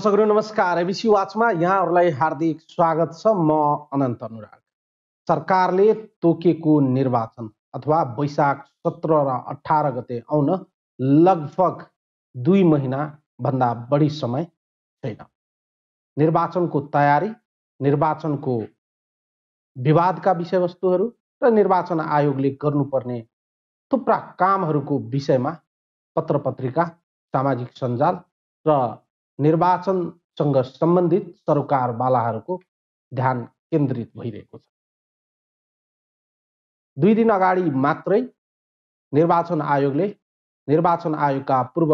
दर्शकहरू नमस्कार। एबिसी वाचमा यहाँहरूलाई हार्दिक स्वागत छ। म अनन्त अनुराग। सरकारले तोकेको निर्वाचन अथवा वैशाख 17 र 18 गते आउन लगभग 2 महिना भन्दा बढी समय छैन। निर्वाचनको तयारी, निर्वाचनको विवादका विषयवस्तुहरू र निर्वाचन आयोगले गर्नुपर्ने थुप्रा कामहरूको विषयमा पत्र पत्रिका, सामाजिक सञ्जाल र निर्वाचनसँग सम्बन्धित सरोकारवालाहरूको ध्यान केन्द्रित भइरहेको छ। 2 दिन अगाडि मात्रै निर्वाचन आयोगले निर्वाचन आयोगका पूर्व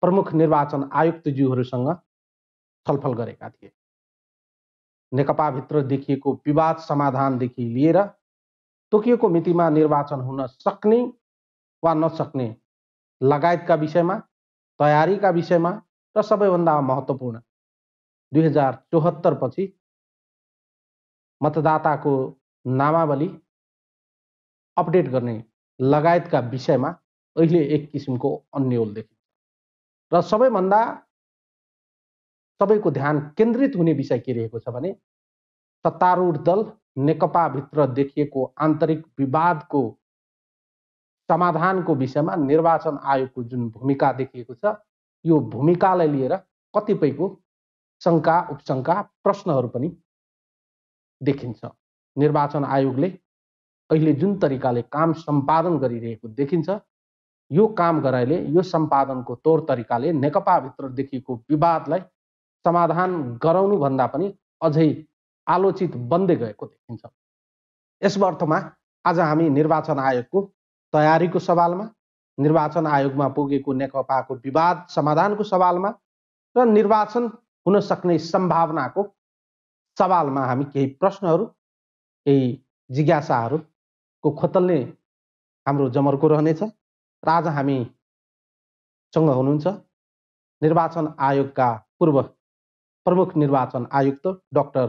प्रमुख निर्वाचन आयुक्तज्यूहरूसँग छलफल गरेका थिए। नेकपाभित्र देखिएको विवाद समाधानदेखि लिएर तोकिएको मितिमा निर्वाचन हुन सक्ने वा नसक्ने लगायतका विषयमा, तयारीका विषयमा र सबैभन्दा महत्त्वपूर्ण 2074 पछि मतदाताको नामावली अपडेट गर्ने लगायतका विषयमा अहिले एक किसिमको अन्यल देखिन्छ। र सबैको ध्यान केन्द्रित हुने विषय के रहेको छ भने सत्तारूढ दल नेकपाभित्र देखिएको आन्तरिक विवादको समाधानको विषयमा निर्वाचन आयोगको जुन भूमिका देखिएको छ, यो भूमिकालाई लिएर कतिपयको शङ्का, उपशङ्का, प्रश्नहरू पनि देखिन्छ। निर्वाचन आयोगले अहिले जुन तरिकाले काम सम्पादन गरिरहेको देखिन्छ, यो काम गराइले, यो सम्पादनको तौर तरिकाले नेकपाभित्र देखिएको विवादलाई समाधान गराउनु भन्दा पनि अझै आलोचित बन्दै गएको देखिन्छ। यस अर्थमा आज हामी निर्वाचन आयोगको तयारीको सवालमा, निर्वाचन आयोगमा पुगेको नेकपाको विवाद समाधानको सवालमा र निर्वाचन हुन सक्ने सम्भावनाको सवालमा हामी केही प्रश्नहरू, केही जिज्ञासाहरूको खोतल्ने हाम्रो जमर्को रहनेछ। र आज हामीसँग हुनुहुन्छ निर्वाचन आयोगका पूर्व प्रमुख निर्वाचन आयुक्त डाक्टर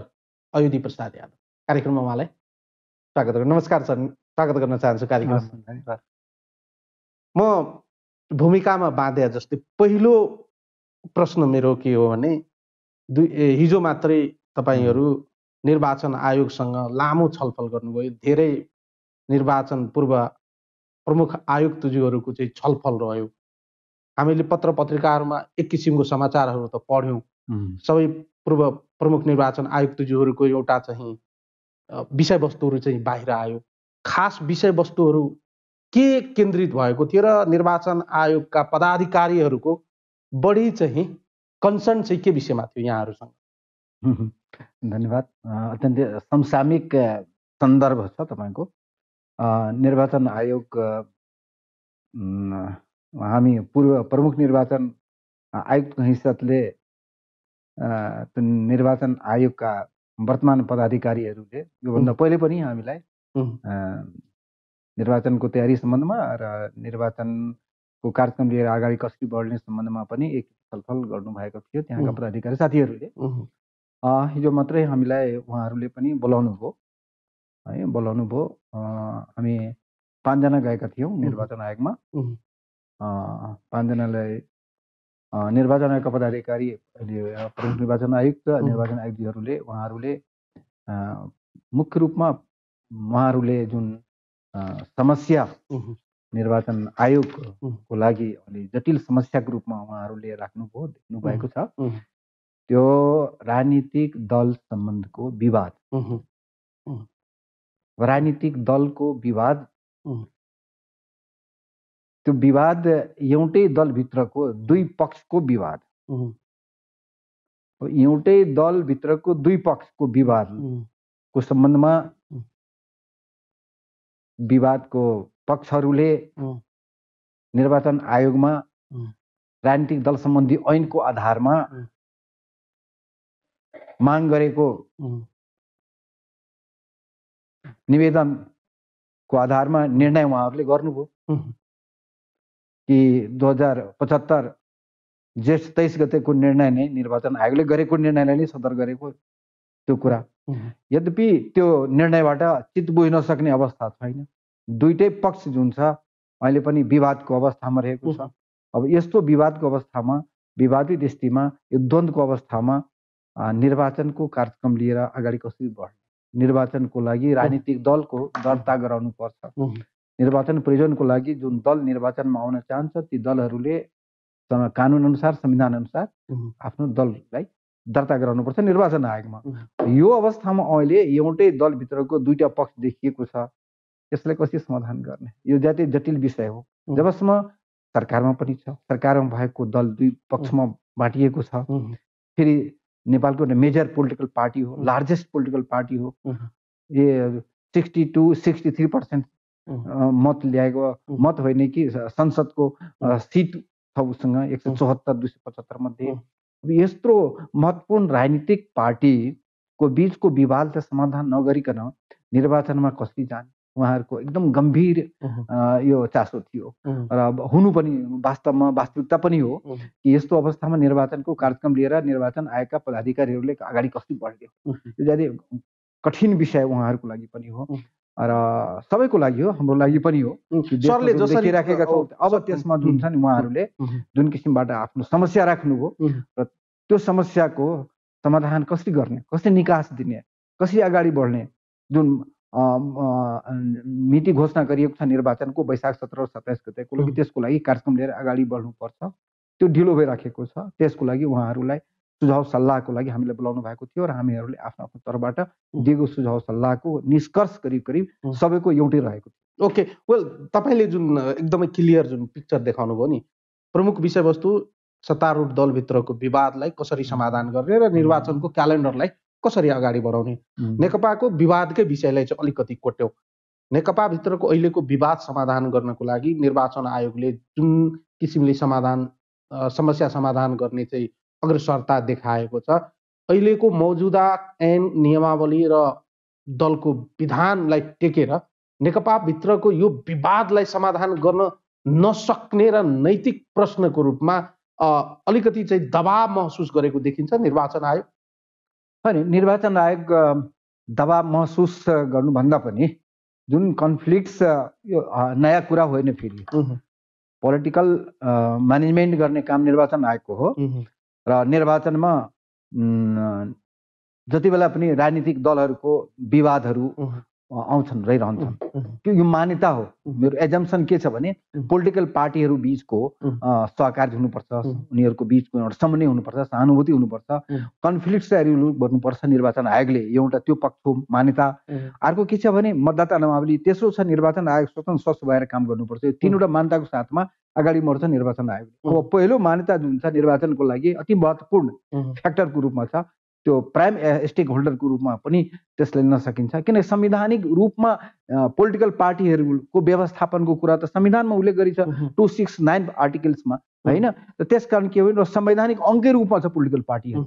अयोधी प्रसाद यादव। कार्यक्रममा उहाँलाई स्वागत गर्छु। नमस्कार सर, स्वागत गर्न चाहन्छु कार्यक्रममा। म भूमिकामा बाँधे जस्तै पहिलो प्रश्न मेरो के हो भने हिजो मात्रै तपाईहरू निर्वाचन आयोगसँग लामो छलफल गर्नुभयो। धेरै निर्वाचन पूर्व प्रमुख आयुक्तज्यूहरूको चाहिँ छलफल रह्यो। हामीले पत्र पत्रिकाहरूमा एक किसिमको समाचारहरू त पढ्यौँ। सबै पूर्व प्रमुख निर्वाचन आयुक्तज्यूहरूको एउटा चाहिँ विषयवस्तुहरू चाहिँ बाहिर आयो। खास विषयवस्तुहरू के केन्द्रित भएको थियो र निर्वाचन आयोगका पदाधिकारीहरूको बढी चाहिँ कन्सर्न चाहिँ के विषयमा थियो यहाँहरूसँग? धन्यवाद। अत्यन्तै समसामयिक सन्दर्भ छ तपाईको। निर्वाचन आयोग, हामी पूर्व प्रमुख निर्वाचन आयुक्तको हैसियतले निर्वाचन आयोगका वर्तमान पदाधिकारीहरूले योभन्दा पहिले पनि हामीलाई निर्वाचनको तयारी सम्बन्धमा र निर्वाचनको कार्यक्रम लिएर अगाडि कसरी बढ्ने सम्बन्धमा पनि एक छलफल गर्नुभएको थियो त्यहाँका पदाधिकारी साथीहरूले। हिजो मात्रै हामीलाई उहाँहरूले पनि बोलाउनु भयो। हामी 5 जना गएका थियौँ निर्वाचन आयोगमा। 5 जनालाई निर्वाचन आयोगका पदाधिकारी, प्रमुख निर्वाचन आयुक्त, निर्वाचन आयुक्तहरूले उहाँहरूले मुख्य रूपमा उहाँहरूले जुन समस्या निर्वाचन आयोगको लागि अलि जटिल समस्याको रूपमा उहाँहरूले राख्नुभयो, देख्नु भएको छ, त्यो राजनीतिक दल सम्बन्धको विवाद। राजनीतिक दलको विवाद, त्यो विवाद एउटै दलभित्रको 2 पक्षको विवाद, एउटै दलभित्रको 2 पक्षको विवादको सम्बन्धमा विवादको पक्षहरूले निर्वाचन आयोगमा राजनीतिक दल सम्बन्धी ऐनको आधारमा माग गरेको निवेदनको आधारमा निर्णय उहाँहरूले गर्नुभयो कि 2075 जेठ 23 गतेको निर्णय नै निर्वाचन आयोगले गरेको निर्णयलाई नै सदर गरेको त्यो कुरा। यद्यपि त्यो निर्णयबाट चित्त बुझ्न सक्ने अवस्था छैन। दुईटै पक्ष जुन छ अहिले पनि विवादको अवस्थामा रहेको छ। अब यस्तो विवादको अवस्थामा विवादित स्थितिमा यो द्वन्द्वको अवस्थामा निर्वाचनको कार्यक्रम लिएर अगाडि कसरी बढ्ने, निर्वाचनको लागि राजनीतिक दलको दर्ता गराउनु पर्छ। निर्वाचन प्रयोजनको लागि जुन दल निर्वाचनमा आउन चाहन्छ ती दलहरूले कानुन अनुसार संविधान अनुसार आफ्नो दललाई दर्ता गराउनुपर्छ निर्वाचन आयोगमा। यो अवस्थामा अहिले एउटै दलभित्रको दुईटा पक्ष देखिएको छ, यसलाई कसरी समाधान गर्ने? यो ज्यादै जटिल विषय हो। जबसम्म सरकारमा पनि छ, सरकारमा भएको दल दुई पक्षमा बाँटिएको छ, फेरि नेपालको मेजर पोलिटिकल पार्टी हो, लार्जेस्ट पोलिटिकल पार्टी हो, ये 62-63% मत ल्याएको, मत होइन कि संसदको सिट छ उसँग 174-275 मध्ये। यत्रो महत्त्वपूर्ण राजनीतिक पार्टीको बीचको विवादलाई समाधान नगरिकन निर्वाचनमा कसरी जाने, उहाँहरूको एकदम गम्भीर यो चासो थियो र हुनु पनि वास्तवमा वास्तविकता पनि हो कि यस्तो अवस्थामा निर्वाचनको कार्यक्रम लिएर निर्वाचन आयोगका पदाधिकारीहरूले अगाडि कसरी बढ्ने, यो ज्यादै कठिन विषय उहाँहरूको लागि पनि हो र सबैको लागि हो, हाम्रो लागि पनि हो। सरले जसरी राखेका छौँ अब त्यसमा जुन छ नि उहाँहरूले जुन किसिमबाट आफ्नो समस्या राख्नुभयो र त्यो समस्याको समाधान कसरी गर्ने, कसरी निकास दिने, कसरी अगाडि बढ्ने, जुन मिति घोषणा गरिएको छ निर्वाचनको वैशाख 17 र 27 गतेको लागि, त्यसको लागि कार्यक्रम लिएर अगाडि बढ्नुपर्छ। त्यो ढिलो भइराखेको छ, त्यसको लागि उहाँहरूलाई सुझाव सल्लाहको लागि हामीलाई बोलाउनु भएको थियो र हामीहरूले आफ्नो आफ्नो तर्फबाट दिएको सुझाव सल्लाहको निष्कर्ष करिब करिब सबैको एउटै रहेको थियो। ओके, वेल तपाईँले जुन एकदमै क्लियर जुन पिक्चर देखाउनु भयो नि, प्रमुख विषयवस्तु सत्तारूढ दलभित्रको विवादलाई कसरी समाधान गर्ने र निर्वाचनको क्यालेन्डरलाई कसरी अगाडि बढाउने, नेकपाको विवादकै विषयलाई चाहिँ अलिकति कोट्यौँ। नेकपाभित्रको अहिलेको विवाद समाधान गर्नको लागि निर्वाचन आयोगले जुन किसिमले समस्या समाधान गर्ने चाहिँ अग्रसरता देखाएको छ, अहिलेको मौजुदा ऐन नियमावली र दलको विधानलाई टेकेर नेकपाभित्रको यो विवादलाई समाधान गर्न नसक्ने र नैतिक प्रश्नको रूपमा अलिकति चाहिँ दबाव महसुस गरेको देखिन्छ निर्वाचन आयोग। अनि निर्वाचन आयोग दबाव महसुस गर्नुभन्दा पनि जुन कन्फ्लिक्ट्स यो नयाँ कुरा होइन, फेरि पोलिटिकल म्यानेजमेन्ट गर्ने काम निर्वाचन आयोगको हो र निर्वाचनमा जति बेला पनि राजनीतिक दलहरूको विवादहरू आउँछन्, रहिरहन्छन्। त्यो यो मान्यता हो। मेरो एजम्सन के छ भने पोलिटिकल पार्टीहरू बीचको सहकार्य हुनुपर्छ, उनीहरूको बीचको एउटा समन्वय हुनुपर्छ, सहानुभूति हुनुपर्छ, कन्फ्लिक्ट रिजोल्भ गर्नुपर्छ निर्वाचन आयोगले, एउटा त्यो पक्षको मान्यता। अर्को के छ भने मतदाता नामावली, तेस्रो छ निर्वाचन आयोग स्वतन्त्र स्वच्छ भएर काम गर्नुपर्छ। यो तीनवटा मान्यताको साथमा अगाडि बढ्छ निर्वाचन आयोगले। अब पहिलो मान्यता जुन छ निर्वाचनको लागि अति महत्त्वपूर्ण फ्याक्टरको रूपमा छ, त्यो प्राइम स्टेक होल्डरको रूपमा पनि त्यसलाई लिन सकिन्छ, किन संवैधानिक रूपमा पोलिटिकल पार्टीहरूको व्यवस्थापनको कुरा त संविधानमा उल्लेख गरिछ 269 आर्टिकल्समा, होइन? त्यस कारण के हो, संवैधानिक अङ्गकै रूपमा छ पोलिटिकल पार्टीहरू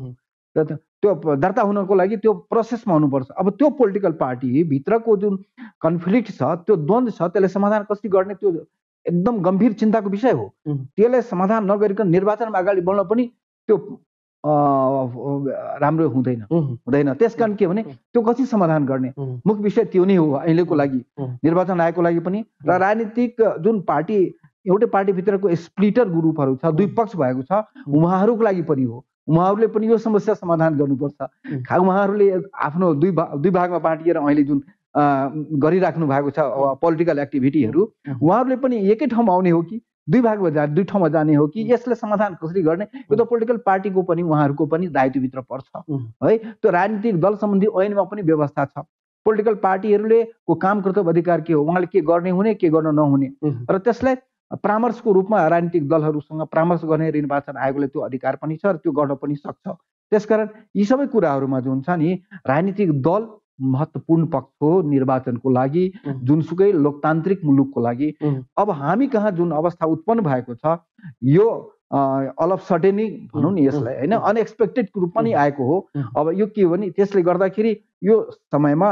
र त्यो दर्ता हुनको लागि त्यो प्रोसेसमा हुनुपर्छ। अब त्यो पोलिटिकल पार्टी भित्रको जुन कन्फ्लिक्ट छ, त्यो द्वन्द्व छ, त्यसलाई समाधान कसरी गर्ने, त्यो एकदम गम्भीर चिन्ताको विषय हो। त्यसलाई समाधान नगरिकन निर्वाचनमा अगाडि बढ्न पनि त्यो राम्रो हुँदैन। त्यस कारण के भने त्यो कसरी समाधान गर्ने, मुख्य विषय त्यो नै हो अहिलेको लागि, निर्वाचन आयोगको लागि पनि। र राजनीतिक जुन पार्टी एउटै पार्टीभित्रको स्प्लिटर ग्रुपहरू छ, दुई पक्ष भएको छ, उहाँहरूको लागि पनि हो। उहाँहरूले पनि यो समस्या समाधान गर्नुपर्छ। उहाँहरूले आफ्नो दुई भागमा बाँडिएर अहिले जुन गरिराख्नु भएको छ पोलिटिकल एक्टिभिटीहरू, उहाँहरूले पनि एकै ठाउँमा आउने हो कि दुई ठाउँमा जाने हो कि, यसलाई समाधान कसरी गर्ने, यो त पोलिटिकल पार्टीको पनि उहाँहरूको पनि दायित्वभित्र पर्छ है। त्यो राजनीतिक दल सम्बन्धी ऐनमा पनि व्यवस्था छ। पोलिटिकल पार्टीहरूले को काम कर्तव्य अधिकार के हो, उहाँले के गर्ने हुने, के गर्न नहुने, र त्यसलाई परामर्शको रूपमा राजनीतिक दलहरूसँग परामर्श गर्ने निर्वाचन आयोगले त्यो अधिकार पनि छ र त्यो गर्न पनि सक्छ। त्यसकारण यी सबै कुराहरूमा जुन छ नि राजनीतिक दल महत्त्वपूर्ण पक्ष हो निर्वाचनको लागि, जुनसुकै लोकतान्त्रिक मुलुकको लागि। अब हामी कहाँ जुन अवस्था उत्पन्न भएको छ, यो अल अफ सडनली भनौँ नि यसलाई, होइन, अनएक्सपेक्टेड रूपमा नै आएको हो। अब यो के हो भने त्यसले गर्दाखेरि यो समयमा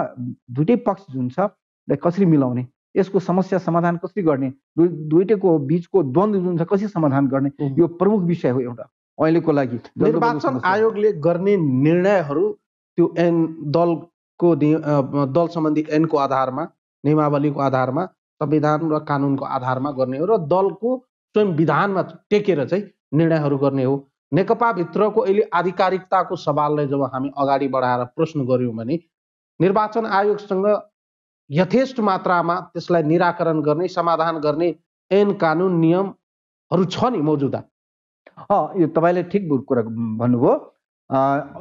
दुईटै पक्ष जुन छ कसरी मिलाउने, यसको समस्या समाधान कसरी गर्ने, दुईटैको बीचको द्वन्द्व जुन छ कसरी समाधान गर्ने, यो प्रमुख विषय हो एउटा अहिलेको लागि। निर्वाचन आयोगले गर्ने निर्णयहरू त्यो दल सम्बन्धी ऐनको आधारमा, नियमावलीको आधारमा, संविधान र कानुनको आधारमा गर्ने हो र दलको स्वयं विधानमा टेकेर चाहिँ निर्णयहरू गर्ने हो। नेकपाभित्रको अहिले आधिकारिकताको सवाललाई जब हामी अगाडि बढाएर प्रश्न गर्यौँ भने निर्वाचन आयोगसँग यथेष्ट मात्रामा त्यसलाई निराकरण गर्ने, समाधान गर्ने ऐन कानुन नियमहरू छ नि मौजुदा? यो तपाईँले ठिक कुरा भन्नुभयो।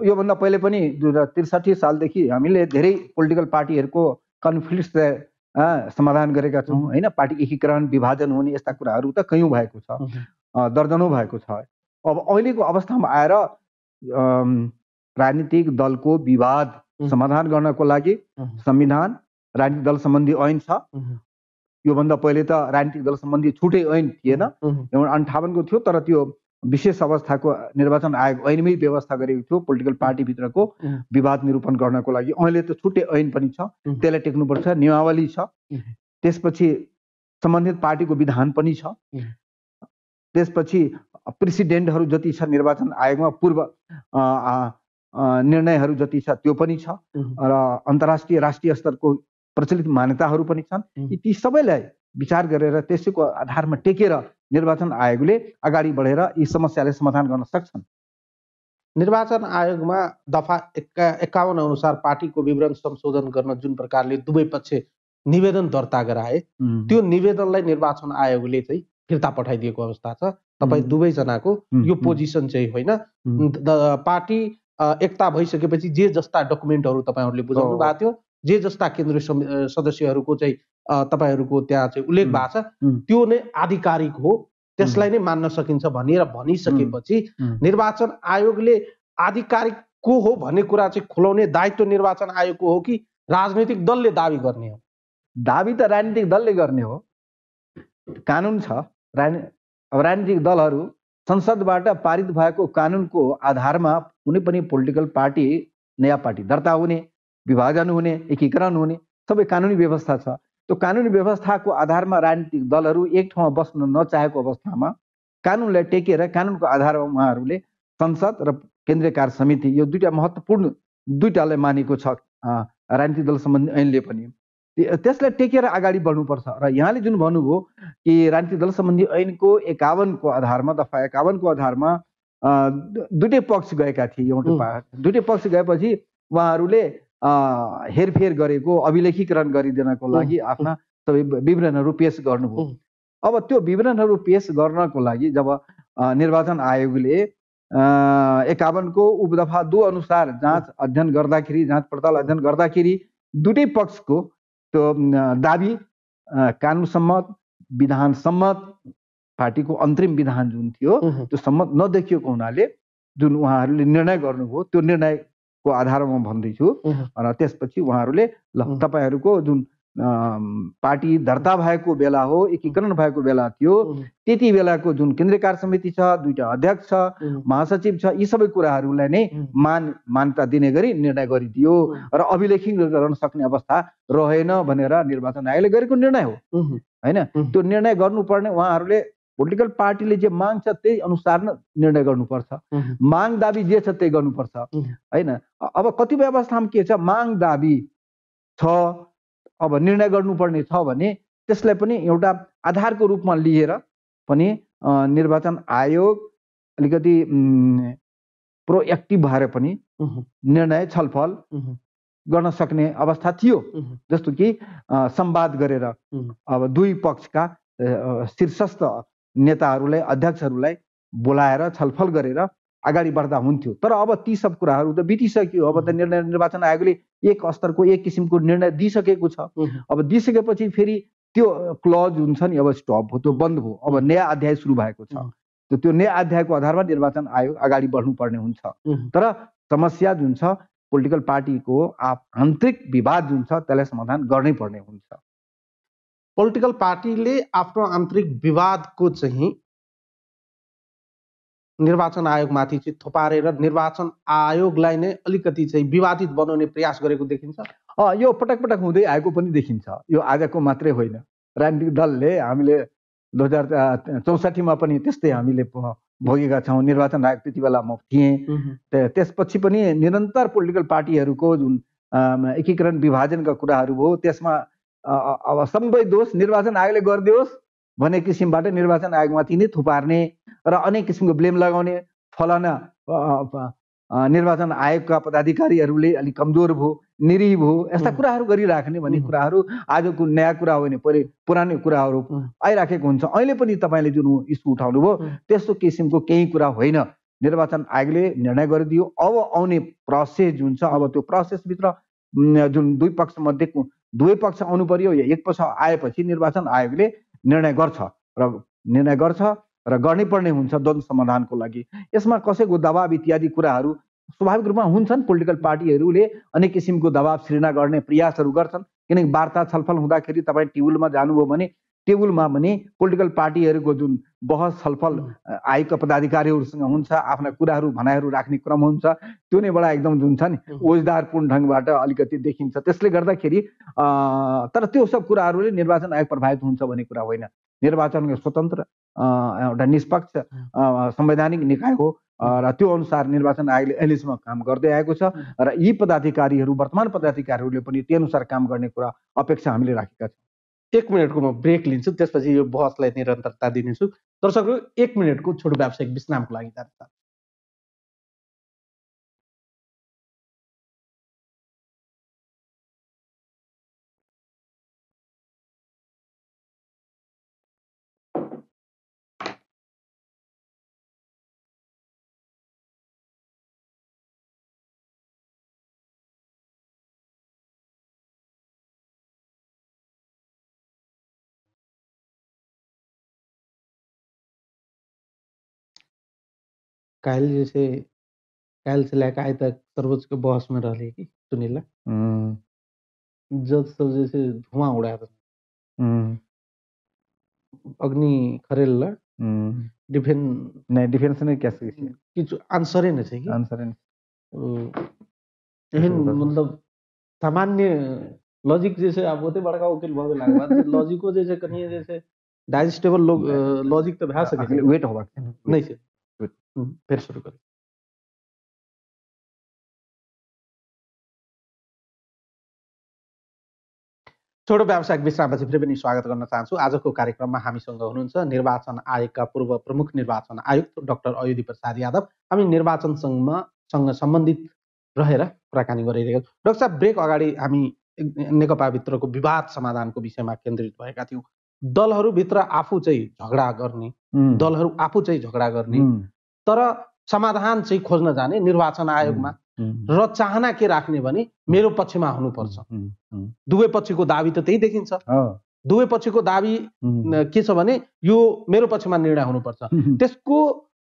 योभन्दा पहिले पनि 2063 सालदेखि हामीले धेरै पोलिटिकल पार्टीहरूको कन्फ्लिक्ट समाधान गरेका छौँ होइन। पार्टी एकीकरण, विभाजन हुने यस्ता कुराहरू त कयौँ भएको छ, दर्जनौँ भएको छ। अब अहिलेको अवस्थामा आएर राजनीतिक दलको विवाद समाधान गर्नको लागि संविधान, राजनीतिक दल सम्बन्धी ऐन छ। योभन्दा पहिले त राजनीतिक दल सम्बन्धी छुट्टै ऐन थिएन, 58 को थियो, तर त्यो विशेष अवस्थाको निर्वाचन आयोग ऐनमै व्यवस्था गरेको थियो पोलिटिकल पार्टीभित्रको विवाद निरूपण गर्नको लागि। अहिले त छुट्टै ऐन पनि छ, त्यसलाई टेक्नुपर्छ, नियमावली छ। त्यसपछि सम्बन्धित पार्टीको विधान पनि छ। त्यसपछि प्रेसिडेन्टहरू जति छ निर्वाचन आयोगमा, पूर्व निर्णयहरू जति छ त्यो पनि छ, र अन्तर्राष्ट्रिय राष्ट्रिय स्तरको प्रचलित मान्यताहरू पनि छन्। ती सबैलाई विचार गरेर त्यसैको आधारमा टेकेर निर्वाचन आयोगले अगाडि बढेर यी समस्यालाई समाधान गर्न सक्छन्। निर्वाचन आयोगमा दफा 51 अनुसार पार्टीको विवरण संशोधन गर्न जुन प्रकारले दुवै पक्ष निवेदन दर्ता गराए, त्यो निवेदनलाई निर्वाचन आयोगले चाहिँ फिर्ता पठाइदिएको अवस्था छ। तपाईँ दुवैजनाको यो पोजिसन चाहिँ होइन। पार्टी एकता भइसकेपछि जे जस्ता डकुमेन्टहरू तपाईँहरूले बुझाउनु भएको थियो, जे जस्ता केन्द्रीय सदस्यहरूको चाहिँ तपाईँहरूको त्यहाँ चाहिँ उल्लेख भएको छ, त्यो नै आधिकारिक हो, त्यसलाई नै मान्न सकिन्छ भनेर भनिसकेपछि निर्वाचन आयोगले आधिकारिक को हो भन्ने कुरा चाहिँ खुलाउने दायित्व निर्वाचन आयोगको हो कि राजनीतिक दलले दाबी गर्ने हो? दाबी त राजनीतिक दलले गर्ने हो। कानुन छ। अब राजनीतिक दलहरू संसदबाट पारित भएको कानुनको आधारमा कुनै पनि पोलिटिकल पार्टी, नयाँ पार्टी दर्ता हुने, विभाजन हुने, एकीकरण हुने सबै कानुनी व्यवस्था छ। त्यो कानुनी व्यवस्थाको आधारमा राजनीतिक दलहरू एक ठाउँमा बस्न नचाहेको अवस्थामा कानुनलाई टेकेर कानुनको आधारमा उहाँहरूले संसद र केन्द्रीय कार्य समिति, यो दुईटा महत्त्वपूर्ण दुईटालाई मानेको छ राजनीतिक दल सम्बन्धी ऐनले पनि, त्यसलाई टेकेर अगाडि बढ्नुपर्छ। र यहाँले जुन भन्नुभयो कि राजनीतिक दल सम्बन्धी ऐनको 51 को आधारमा, दफा 51 को आधारमा दुईटै पक्ष गएका थिए। दुईटै पक्ष गएपछि उहाँहरूले हेरफेर गरेको, अभिलेखीकरण गरिदिनको लागि आफ्ना सबै विवरणहरू पेश गर्नुभयो। अब त्यो विवरणहरू पेश गर्नको लागि जब निर्वाचन आयोगले 51 को उपदफा 2 अनुसार जाँच अध्ययन गर्दाखेरि, जाँच पडताल अध्ययन गर्दाखेरि दुईटै पक्षको त्यो दाबी कानुन सम्मत, विधान सम्मत, पार्टीको अन्तरिम विधान जुन थियो त्यो सम्मत नदेखिएको हुनाले जुन उहाँहरूले निर्णय गर्नुभयो, त्यो निर्णयको आधारमा म भन्दैछु। र त्यसपछि उहाँहरूले ल तपाईँहरूको जुन पार्टी दर्ता भएको बेला हो, एकीकरण भएको बेला थियो, त्यति बेलाको जुन केन्द्रीय कार्य समिति छ, दुईटा अध्यक्ष छ, महासचिव छ, यी सबै कुराहरूलाई नै मान्यता दिने गरी निर्णय गरिदियो र अभिलेखीकरण गर्न सक्ने अवस्था रहेन भनेर निर्वाचन आयोगले गरेको निर्णय हो होइन। त्यो निर्णय गर्नुपर्ने उहाँहरूले पोलिटिकल पार्टीले जे माग छ त्यही अनुसार निर्णय गर्नुपर्छ। माग दाबी जे छ त्यही गर्नुपर्छ होइन। अब कतिपय अवस्थामा के छ, माग दाबी छ, अब निर्णय गर्नुपर्ने छ भने त्यसलाई पनि एउटा आधारको रूपमा लिएर पनि निर्वाचन आयोग अलिकति प्रोएक्टिभ भएर पनि निर्णय छलफल गर्न सक्ने अवस्था थियो। जस्तो कि संवाद गरेर अब दुई पक्षका शीर्षस्थ नेताहरूलाई, अध्यक्षहरूलाई बोलाएर छलफल गरेर अगाडि बढ्दा हुन्थ्यो। तर अब ती सब कुराहरू त बितिसक्यो। अब त निर्वाचन आयोगले एक स्तरको, एक किसिमको निर्णय दिइसकेको छ। अब दिइसकेपछि फेरि त्यो क्लज हुन्छ नि, अब स्टप हो, त्यो बन्द भयो। अब नयाँ अध्याय सुरु भएको छ। त्यो नयाँ अध्यायको आधारमा निर्वाचन आयोग अगाडि बढ्नुपर्ने हुन्छ। तर समस्या जुन छ, पोलिटिकल पार्टीको आन्तरिक विवाद जुन छ त्यसलाई समाधान गर्नै पर्ने हुन्छ। पोलिटिकल पार्टीले आफ्नो आन्तरिक विवादको चाहिँ निर्वाचन आयोगमाथि चाहिँ थोपारेर निर्वाचन आयोगलाई नै अलिकति चाहिँ विवादित बनाउने प्रयास गरेको देखिन्छ। यो पटक पटक हुँदै आएको पनि देखिन्छ। यो आजको मात्रै होइन। राजनीतिक दलले हामीले 2064 पनि त्यस्तै हामीले भोगेका छौँ। निर्वाचन आयोग त्यति बेला म थिएँ। त्यसपछि पनि निरन्तर पोलिटिकल पार्टीहरूको जुन एकीकरण विभाजनका कुराहरू भयो, त्यसमा अब सबै दोष निर्वाचन आयोगले गरिदियोस् भन्ने किसिमबाट निर्वाचन आयोगमाथि नै थुपार्ने र अनेक किसिमको ब्लेम लगाउने फलाना निर्वाचन आयोगका पदाधिकारीहरूले अलिक कमजोर भयो, निरी भयो, यस्ता कुराहरू गरिराख्ने भन्ने कुराहरू आजको नयाँ कुरा होइन, पुरानो कुराहरू आइराखेको हुन्छ। अहिले पनि तपाईँले जुन इस्यु उठाउनुभयो त्यस्तो किसिमको केही कुरा होइन। निर्वाचन आयोगले निर्णय गरिदियो। अब आउने प्रोसेस जुन छ, अब त्यो प्रोसेसभित्र जुन दुई पक्ष मध्येको दुवै पक्ष आउनु पर्यो, या एक पक्ष आएपछि निर्वाचन आयोगले निर्णय गर्छ र गर्नै पर्ने हुन्छ द्वन्द्व समाधानको लागि। यसमा कसैको दबाब इत्यादि कुराहरू स्वाभाविक रूपमा हुन्छन्। पोलिटिकल पार्टीहरूले अनेक किसिमको दबाब सृजना गर्ने प्रयासहरू गर्छन्, किनकि वार्ता छलफल हुँदाखेरि तपाईँ टेबलमा जानुभयो भने टेबलमा पनि पोलिटिकल पार्टीहरूको जुन बहस छलफल आयोगका पदाधिकारीहरूसँग हुन्छ, आफ्ना कुराहरू भनाइहरू राख्ने क्रम हुन्छ, त्यो नै बडा एकदम जुन छ नि ओजदारपूर्ण ढङ्गबाट अलिकति देखिन्छ। त्यसले गर्दाखेरि तर त्यो सब कुराहरूले निर्वाचन आयोग प्रभावित हुन्छ भन्ने कुरा होइन। निर्वाचन स्वतन्त्र एउटा निष्पक्ष संवैधानिक निकाय हो र त्यो अनुसार निर्वाचन आयोगले अहिलेसम्म काम गर्दै आएको छ र यी पदाधिकारीहरू, वर्तमान पदाधिकारीहरूले पनि त्यो अनुसार काम गर्ने कुरा अपेक्षा हामीले राखेका छौँ। 1 मिनटको म ब्रेक लिन्छु, त्यसपछि यो बहसलाई निरन्तरता दिनेछु। दर्शकहरू 1 मिनटको छोटो व्यावसायिक विश्रामको लागि जान्छ। कायल से लेकर आए तक सर्वोच्च के बहस में रहे कि सुनीला जज सब जैसे धुआं उड़ा रहे। अग्नि खरेल डिफेंस ने कैसे किछु आंसर नहीं है कि आंसर मतलब सामान्य लॉजिक जैसे आप होते बड़का वकील बहुत लगे लॉजिक को जैसे कहीं जैसे डाइजेस्टेबल लॉजिक तो भा सके वेट होगा नहीं से फिर सुरु करें। छोटो व्यावसायिक विश्रामपछि फेरि पनि स्वागत गर्न चाहन्छु। आजको कार्यक्रममा हामीसँग हुनुहुन्छ निर्वाचन आयोगका पूर्व प्रमुख निर्वाचन आयुक्त डाक्टर अयोधी प्रसाद यादव। हामी निर्वाचनसँग सम्बन्धित रहेर कुराकानी गरिरहेका छौँ। डाक्टर साहब, ब्रेक अगाडि हामी नेकपाभित्रको विवाद समाधानको विषयमा केन्द्रित भएका थियौँ। दलहरूभित्र आफू चाहिँ झगडा गर्ने तर समाधान चाहिँ खोज्न जाने निर्वाचन आयोगमा र चाहना के राख्ने भने मेरो पक्षमा हुनुपर्छ। दुवै पक्षको दाबी त त्यही देखिन्छ। दुवै पक्षको दाबी के छ भने यो मेरो पक्षमा निर्णय हुनुपर्छ। त्यसको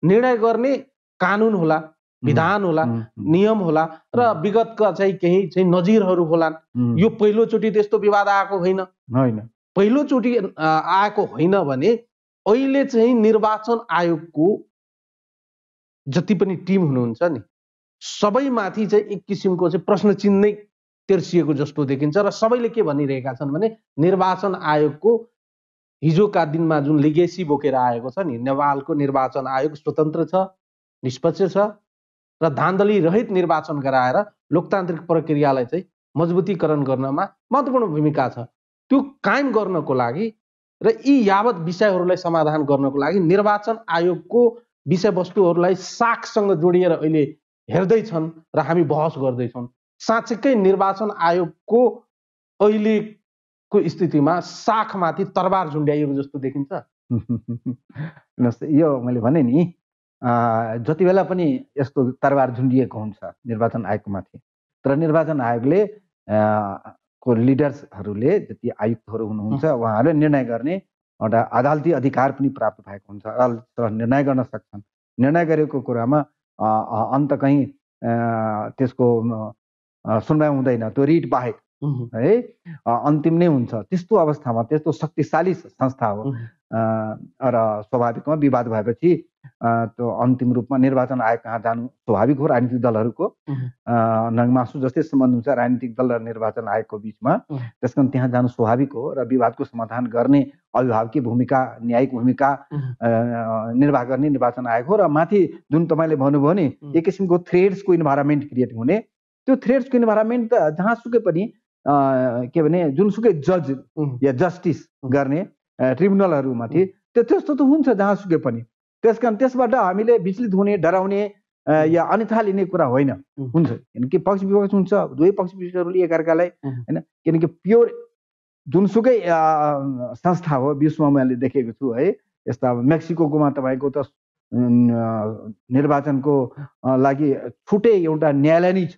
निर्णय गर्ने कानुन होला, विधान होला, नियम होला र विगतका चाहिँ केही चाहिँ नजिरहरू होलान्। यो पहिलोचोटि त्यस्तो विवाद आएको होइन। पहिलोचोटि आएको होइन भने अहिले चाहिँ निर्वाचन आयोगको जति पनि टिम हुनुहुन्छ नि सबैमाथि चाहिँ एक किसिमको चाहिँ प्रश्न चिन्ह नै तेर्सिएको जस्तो देखिन्छ र सबैले के भनिरहेका छन् भने निर्वाचन आयोगको हिजोका दिनमा जुन लिगेसी बोकेर आएको छ नि, नेपालको निर्वाचन आयोग स्वतन्त्र छ, निष्पक्ष छ र धान्धली रहित निर्वाचन गराएर लोकतान्त्रिक प्रक्रियालाई चाहिँ मजबुतीकरण गर्नमा महत्त्वपूर्ण भूमिका छ। त्यो कायम गर्नको लागि र यी यावत विषयहरूलाई समाधान गर्नको लागि निर्वाचन आयोगको विषयवस्तुहरूलाई साखसँग जोडिएर अहिले हेर्दैछन् र हामी बहस गर्दैछौँ। साँच्चै निर्वाचन आयोगको अहिलेको स्थितिमा साखमाथि तरबार झुन्ड्याइएको जस्तो देखिन्छ। यो मैले भने नि, जति बेला पनि यस्तो तरबार झुन्डिएको हुन्छ निर्वाचन आयोगको माथि, तर निर्वाचन आयोगले को लिडर्सहरूले, जति आयुक्तहरू हुनुहुन्छ उहाँहरूले निर्णय गर्ने एउटा अदालती अधिकार पनि प्राप्त भएको हुन्छ। अदालतले निर्णय गर्न सक्छन्। निर्णय गरेको कुरामा अन्त कहीँ त्यसको सुनवाई हुँदैन, त्यो रिट बाहेक है अन्तिम नै हुन्छ। त्यस्तो अवस्थामा त्यस्तो शक्तिशाली संस्था हो र स्वाभाविकमा विवाद भएपछि त्यो अन्तिम रूपमा निर्वाचन आयोग कहाँ जानु स्वाभाविक हो। राजनीतिक दलहरूको नङमासु जस्तै सम्बन्ध हुन्छ राजनीतिक दल र निर्वाचन आयोगको बिचमा, त्यस कारण त्यहाँ जानु स्वाभाविक हो र विवादको समाधान गर्ने अभिभावकीय भूमिका, न्यायिक भूमिका निर्वाह गर्ने निर्वाचन आयोग हो। र माथि जुन तपाईँले भन्नुभयो नि, एक किसिमको थ्रेड्सको इन्भाइरोमेन्ट क्रिएट हुने, त्यो थ्रेड्सको इन्भाइरोमेन्ट त जहाँसुकै पनि के भने जुनसुकै जज या जस्टिस गर्ने ट्रिब्युनलहरूमाथि त्यस्तो त हुन्छ जहाँसुकै पनि। त्यसकारण त्यसबाट हामीले विचलित हुने डराउने या अन्यथा लिने कुरा होइन हुन्छ किनकि पक्ष विपक्ष हुन्छ दुवै पक्ष विपक्षहरूले एकअर्कालाई होइन किनकि प्योर जुनसुकै संस्था हो विश्वमा मैले देखेको छु है यस्ता अब मेक्सिकोमा तपाईँको त निर्वाचनको लागि छुट्टै एउटा न्यायालय नै छ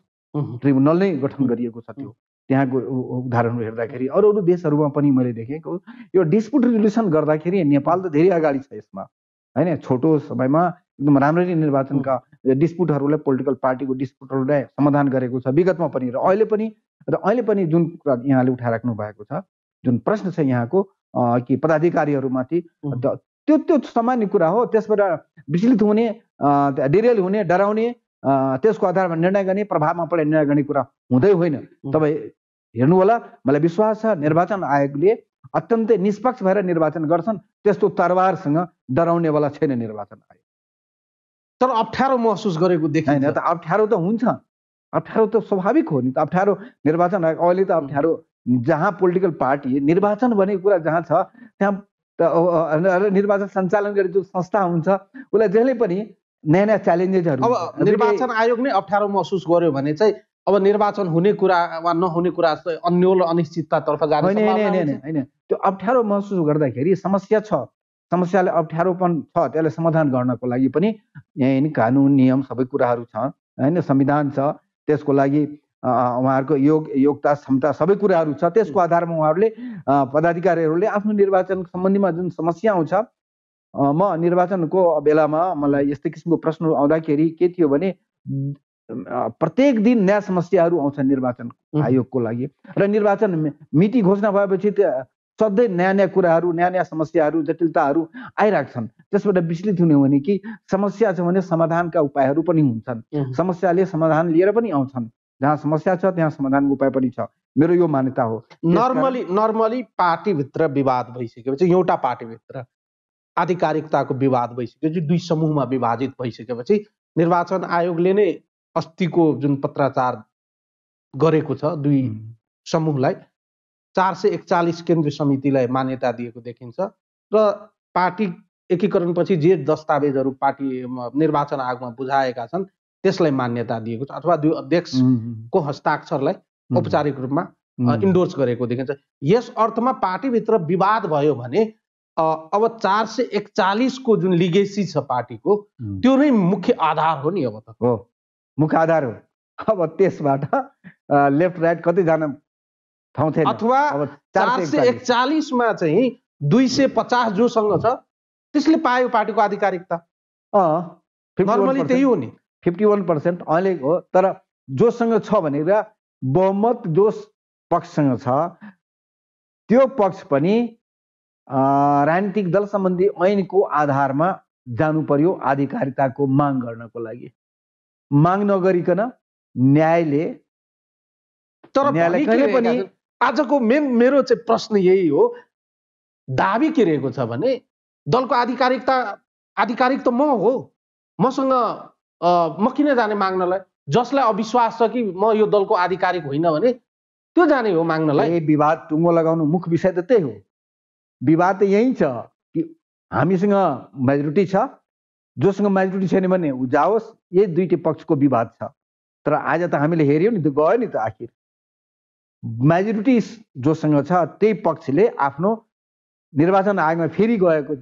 ट्रिब्युनल नै गठन गरिएको छ त्यो त्यहाँको उदाहरणहरू हेर्दाखेरि अरू अरू देशहरूमा पनि मैले देखेको यो डिस्प्युट रिजोल्युसन गर्दाखेरि नेपाल त धेरै अगाडि छ यसमा होइन छोटो समयमा एकदम राम्ररी निर्वाचनका डिस्प्युटहरूलाई पोलिटिकल पार्टीको डिस्प्युटहरूलाई समाधान गरेको छ विगतमा पनि र अहिले पनि जुन कुरा यहाँले उठाइराख्नु भएको छ जुन प्रश्न छ यहाँको कि पदाधिकारीहरूमाथि त्यो सामान्य कुरा हो त्यसबाट विचलित हुने डिरेल हुने डराउने त्यसको आधारमा निर्णय गर्ने प्रभावमा परेर निर्णय गर्ने कुरा हुँदै होइन तपाईँ हेर्नु होला मलाई विश्वास छ निर्वाचन आयोगले अत्यन्तै निष्पक्ष भएर निर्वाचन गर्छन् त्यस्तो तरवारसँग डराउनेवाला छैन निर्वाचन आयोग तर अप्ठ्यारो महसुस गरेको देखिन्छ त अप्ठ्यारो त हुन्छ अप्ठ्यारो त स्वाभाविक हो नि त अप्ठ्यारो निर्वाचन आयोग अहिले त अप्ठ्यारो जहाँ पोलिटिकल पार्टी निर्वाचन भनेको कुरा जहाँ छ त्यहाँ त निर्वाचन सञ्चालन गर्ने जो संस्था हुन्छ उसलाई जहिले पनि नयाँ नयाँ च्यालेन्जेसहरू अब निर्वाचन आयोग नै अप्ठ्यारो महसुस गर्यो भने चाहिँ अब निर्वाचन हुने कुरा वा नहुने कुरा अन्यल अनिश्चिततातर्फ जाने होइन त्यो अप्ठ्यारो महसुस गर्दाखेरि समस्या छ समस्याले अप्ठ्यारोपन छ त्यसलाई समाधान गर्नको लागि पनि कानुन नियम सबै कुराहरू छ होइन संविधान छ त्यसको लागि उहाँहरूको योग्यता क्षमता सबै कुराहरू छ त्यसको आधारमा उहाँहरूले पदाधिकारीहरूले आफ्नो निर्वाचन सम्बन्धीमा जुन समस्या आउँछ म निर्वाचनको बेलामा मलाई यस्तै किसिमको प्रश्न आउँदाखेरि के थियो भने प्रत्येक दिन नयाँ समस्याहरू आउँछ निर्वाचन आयोगको लागि र निर्वाचन मिति घोषणा भएपछि सधैँ नयाँ नयाँ कुराहरू नयाँ नयाँ समस्याहरू जटिलताहरू आइरहेछन् त्यसबाट विचलित हुने हो भने कि समस्या छ भने समाधानका उपायहरू पनि हुन्छन् समस्याले समाधान लिएर पनि आउँछन् जहाँ समस्या छ त्यहाँ समाधानको उपाय पनि छ मेरो यो मान्यता हो नर्मली पार्टीभित्र विवाद भइसकेपछि एउटा पार्टीभित्र आधिकारिकताको विवाद भइसकेपछि दुई समूहमा विभाजित भइसकेपछि निर्वाचन आयोगले नै अस्तिको जुन पत्राचार गरेको छ दुई समूहलाई 441 केन्द्रीय समितिलाई मान्यता दिएको देखिन्छ र पार्टी एकीकरणपछि जे दस्तावेजहरू पार्टी निर्वाचन आयोगमा बुझाएका छन् त्यसलाई मान्यता दिएको छ अथवा दुई अध्यक्षको हस्ताक्षरलाई औपचारिक रूपमा इन्डोर्स गरेको देखिन्छ यस अर्थमा पार्टीभित्र विवाद भयो भने अब 441 को जुन लिगेसी छ पार्टीको त्यो नै मुख्य आधार हो नि अब त हो मुख्य आधार हो अब त्यसबाट लेफ्ट राइट कतै जान ठाउँ छैन अथवा 441 मा चाहिँ 250 जोसँग छ त्यसले पायो पार्टीको आधिकारिकता नर्मली त्यही हो नि 51% अहिले हो तर जोसँग छ भनेर बहुमत जो पक्षसँग छ त्यो पक्ष पनि राजनीतिक दल सम्बन्धी ऐनको आधारमा जानु पर्यो आधिकारिकताको माग गर्नको लागि माग नगरिकन न्यायले कहिले पनि आजको मेरो चाहिँ प्रश्न यही हो दाबी के रहेको छ भने दलको आधिकारिक त म हो मसँग म किन जाने माग्नलाई जसलाई अविश्वास छ कि म यो दलको आधिकारिक होइन भने त्यो जाने हो माग्नलाई विवाद टुङ्गो लगाउनु मुख्य विषय त त्यही हो विवाद त यही छ कि हामीसँग मेजोरिटी छ जोसँग मेजोरिटी छैन भने उ जाओस् यही दुईटै पक्षको विवाद छ तर आज त हामीले हेर्यौँ नि त गयो नि त आखिर मेजोरिटी जोसँग छ त्यही पक्षले आफ्नो निर्वाचन आयोगमा फेरि गएको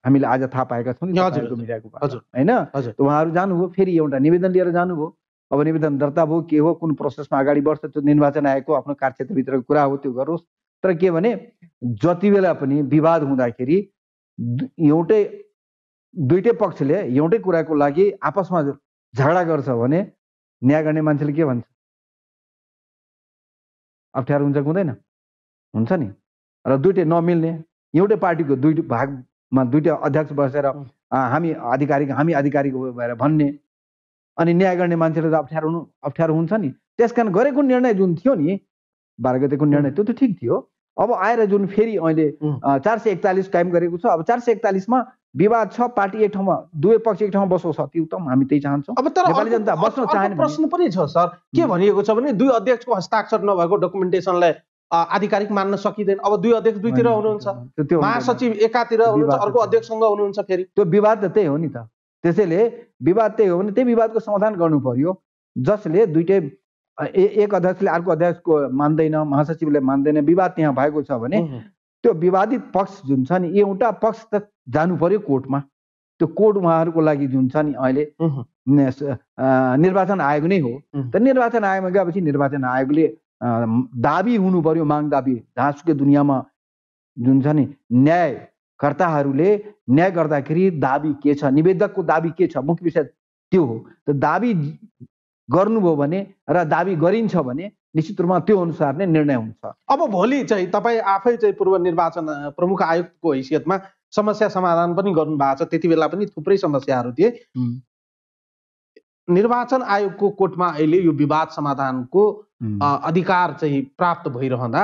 हामीले आज थाहा पाएका छौँ होइन उहाँहरू जानुभयो फेरि एउटा निवेदन लिएर जानुभयो अब निवेदन दर्ता भयो के हो कुन प्रोसेसमा अगाडि बढ्छ त्यो निर्वाचन आयोगको आफ्नो कार्यक्षेत्रभित्रको कुरा हो त्यो गरोस् तर के भने जति बेला पनि विवाद हुँदाखेरि दुईटै पक्षले एउटै कुराको लागि आपसमा झगडा गर्छ भने न्याय गर्ने मान्छेले के भन्छ अप्ठ्यारो हुन्छ हुँदैन हुन्छ नि र दुईटै नमिल्ने एउटै पार्टीको दुईटै भागमा दुईटै अध्यक्ष बसेर हामी आधिकारिक भएर भन्ने अनि न्याय गर्ने मान्छेले त अप्ठ्यारो हुन्छ नि त्यसकारण गरेको निर्णय जुन थियो नि 12 गतेको निर्णय त्यो त ठिक थियो अब आएर जुन फेरि अहिले 441 कायम गरेको छ अब 441 मा विवाद छ पार्टी एक ठाउँमा दुवै पक्ष एक ठाउँमा बसोस् त्यो त हामी त्यही चाहन्छौँ अब तर नेपाली जनता बस्न चाहने प्रश्न पनि छ सर के भनिएको छ भने दुई अध्यक्षको हस्ताक्षर नभएको डकुमेन्टेसनलाई आधिकारिक मान्न सकिँदैन। अब दुई अध्यक्ष दुईतिर हुनुहुन्छ, महासचिव एकातिर हुनुहुन्छ, अर्को अध्यक्षसँग हुनुहुन्छ, फेरि त्यो विवाद त त्यही हो नि त। त्यसैले विवाद त्यही हो भने त्यही विवादको समाधान गर्नु पर्यो, जसले दुईटै एक अध्यक्षले अर्को अध्यक्षको मान्दैन, महासचिवले मान्दैन, विवाद त्यहाँ भएको छ भने त्यो विवादित पक्ष जुन छ नि एउटा पक्ष त जानु पर्यो कोर्टमा। त्यो कोर्ट उहाँहरूको लागि जुन छ नि अहिले निर्वाचन आयोग नै हो। त निर्वाचन आयोगमा गएपछि निर्वाचन आयोगले दाबी हुनु पर्यो, माग दाबी। जहाँसुकै दुनियाँमा जुन छ नि न्यायकर्ताहरूले न्याय गर्दाखेरि दाबी के छ, निवेदकको दाबी के छ, मुख्य विषय त्यो हो। त दाबी गर्नुभयो भने र दाबी गरिन्छ भने निश्चित रूपमा त्यो अनुसार नै निर्णय हुन्छ। अब भोलि चाहिँ तपाईँ आफै चाहिँ पूर्व निर्वाचन प्रमुख आयुक्तको हैसियतमा समस्या समाधान पनि गर्नु भएको छ, त्यति बेला पनि थुप्रै समस्याहरू थिए। निर्वाचन आयोगको कोर्टमा अहिले यो विवाद समाधानको अधिकार चाहिँ प्राप्त भइरहँदा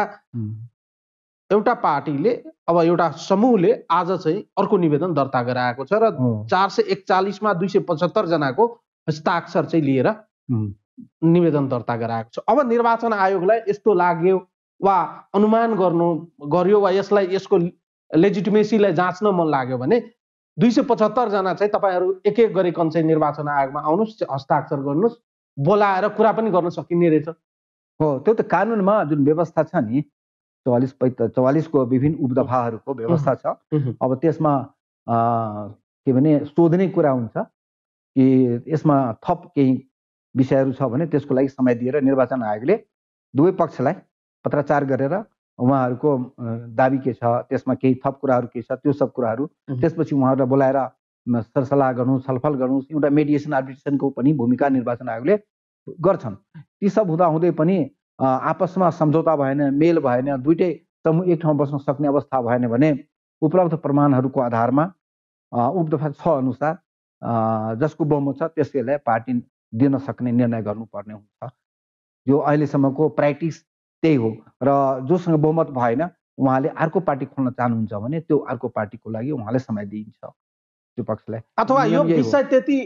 एउटा पार्टीले अब एउटा समूहले आज चाहिँ अर्को निवेदन दर्ता गराएको छ र 441 मा 275 जनाको हस्ताक्षर चाहिँ लिएर निवेदन दर्ता गराएको छ। अब निर्वाचन आयोगलाई यस्तो लाग्यो वा अनुमान गर्यो वा यसको लेजिटिमेसीलाई जाँच्न मन लाग्यो भने 275 जना चाहिँ तपाईहरु एक एक गरिकन चाहिँ निर्वाचन आयोगमा आउनुस्, हस्ताक्षर गर्नुस्, बोलाएर कुरा पनि गर्न सकिने रहेछ। हो, त्यो त कानुनमा जुन व्यवस्था छ नि 44 को विभिन्न उपदफाहरूको व्यवस्था छ। अब त्यसमा के भने सोध्ने कुरा हुन्छ कि यसमा थप केही विषयहरू छ भने त्यसको लागि समय दिएर निर्वाचन आयोगले दुवै पक्षलाई पत्राचार गरेर उहाँहरूको दाबी के छ, त्यसमा केही थप कुराहरू के छ, त्यो सब कुराहरू त्यसपछि उहाँहरूलाई बोलाएर सरसल्लाह गर्नु, छलफल गर्नु, एउटा मेडिएसन आर्बिट्रेसनको पनि भूमिका निर्वाचन आयोगले गर्छन्। ती सब हुँदै पनि आपसमा सम्झौता भएन, मेल भएन, दुईटै समूह एक ठाउँ बस्न सक्ने अवस्था भएन भने उपलब्ध प्रमाणहरूको आधारमा उपदफा 6 अनुसार जसको बहुमत छ त्यसैलाई पार्टी दिन सक्ने निर्णय गर्नुपर्ने हुन्छ। यो अहिलेसम्मको प्र्याक्टिस त्यही हो र जोसँग बहुमत भएन उहाँले अर्को पार्टी खोल्न चाहनुहुन्छ भने त्यो अर्को पार्टीको लागि उहाँले समय दिइन्छ त्यो पक्षलाई। अथवा यो विषय त्यति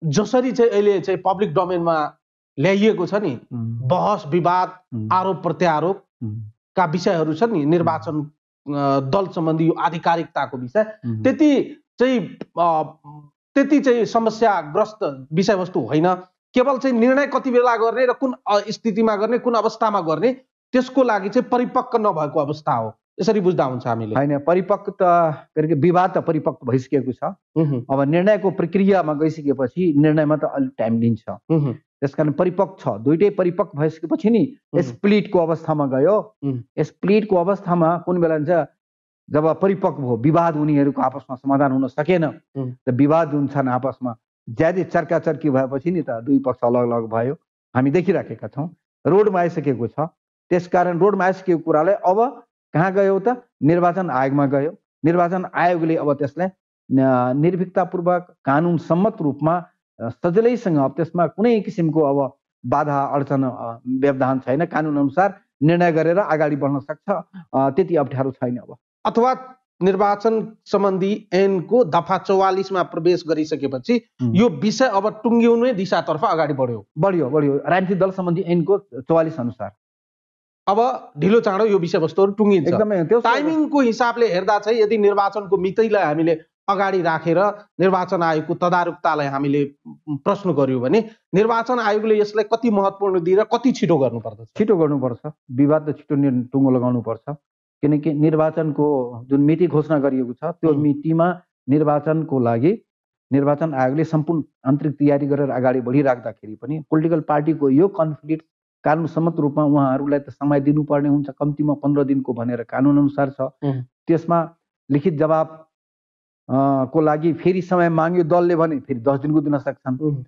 जसरी चाहिँ अहिले चाहिँ पब्लिक डोमेनमा ल्याइएको छ नि, बहस विवाद आरोप प्रत्यारोप का विषयहरू छन् नि, निर्वाचन दल सम्बन्धी यो आधिकारिकताको विषय त्यति चाहिँ समस्याग्रस्त विषयवस्तु होइन। केवल चाहिँ निर्णय कति बेला गर्ने र कुन स्थितिमा गर्ने, कुन अवस्थामा गर्ने, त्यसको लागि चाहिँ परिपक्व नभएको अवस्था हो, यसरी बुझ्दा हुन्छ हामीले। हैन, परिपक्व त विवाद त परिपक्व भइसकेको छ। अब निर्णयको प्रक्रियामा गइसकेपछि निर्णयमा त अलि टाइम लिन्छ। त्यसकारण परिपक्व छ, दुईटै परिपक्व भइसकेपछि नि स्प्लिटको अवस्थामा गयो। स्प्लिटको अवस्थामा कुन बेला हुन्छ जब परिपक्व हो, विवाद उनीहरूको आपसमा समाधान हुन सकेन, त विवाद जुन छन् आपसमा ज्यादै चर्काचर्की भएपछि नि त दुई पक्ष अलग अलग भयो, हामी देखिराखेका छौँ। रोडमा आइसकेको छ, त्यसकारण रोडमा आइसकेको कुरालाई अब कहाँ गयो त निर्वाचन आयोगमा गयो। निर्वाचन आयोगले अब त्यसलाई निर्भीकतापूर्वक कानुन सम्मत रूपमा सजिलैसँग, अब त्यसमा कुनै किसिमको अब बाधा अडचन व्यवधान छैन, कानुन अनुसार निर्णय गरेर अगाडि बढ्न सक्छ, त्यति अप्ठ्यारो छैन। अब अथवा निर्वाचन सम्बन्धी ऐनको दफा 44 मा प्रवेश गरिसकेपछि यो विषय अब टुङ्ग्याउने दिशातर्फ अगाडि बढ्यो। राजनीतिक दल सम्बन्धी ऐनको 44 अनुसार अब ढिलो चाँडो यो विषयवस्तुहरू टुङ्गिन्छ। एकदमै टाइमिङको हिसाबले हेर्दा चाहिँ यदि निर्वाचनको मितिलाई हामीले अगाडि राखेर निर्वाचन आयोगको तदारुकतालाई हामीले प्रश्न गर्यो भने निर्वाचन आयोगले यसलाई कति महत्त्वपूर्ण दिएर कति छिटो गर्नुपर्छ? छिटो गर्नुपर्छ, विवाद त छिटो टुङ्गो लगाउनुपर्छ। किनकि निर्वाचनको जुन मिति घोषणा गरिएको छ त्यो मितिमा निर्वाचनको लागि निर्वाचन आयोगले सम्पूर्ण आन्तरिक तयारी गरेर अगाडि बढिराख्दाखेरि पनि पोलिटिकल पार्टीको यो कन्फ्लिक्ट कानुन सम्मत रूपमा उहाँहरूलाई त समय दिनुपर्ने हुन्छ, कम्तीमा 15 दिनको भनेर कानुन अनुसार छ। त्यसमा लिखित जवाब को लागि फेरि समय माग्यो दलले भने फेरि 10 दिनको दिन सक्छन्।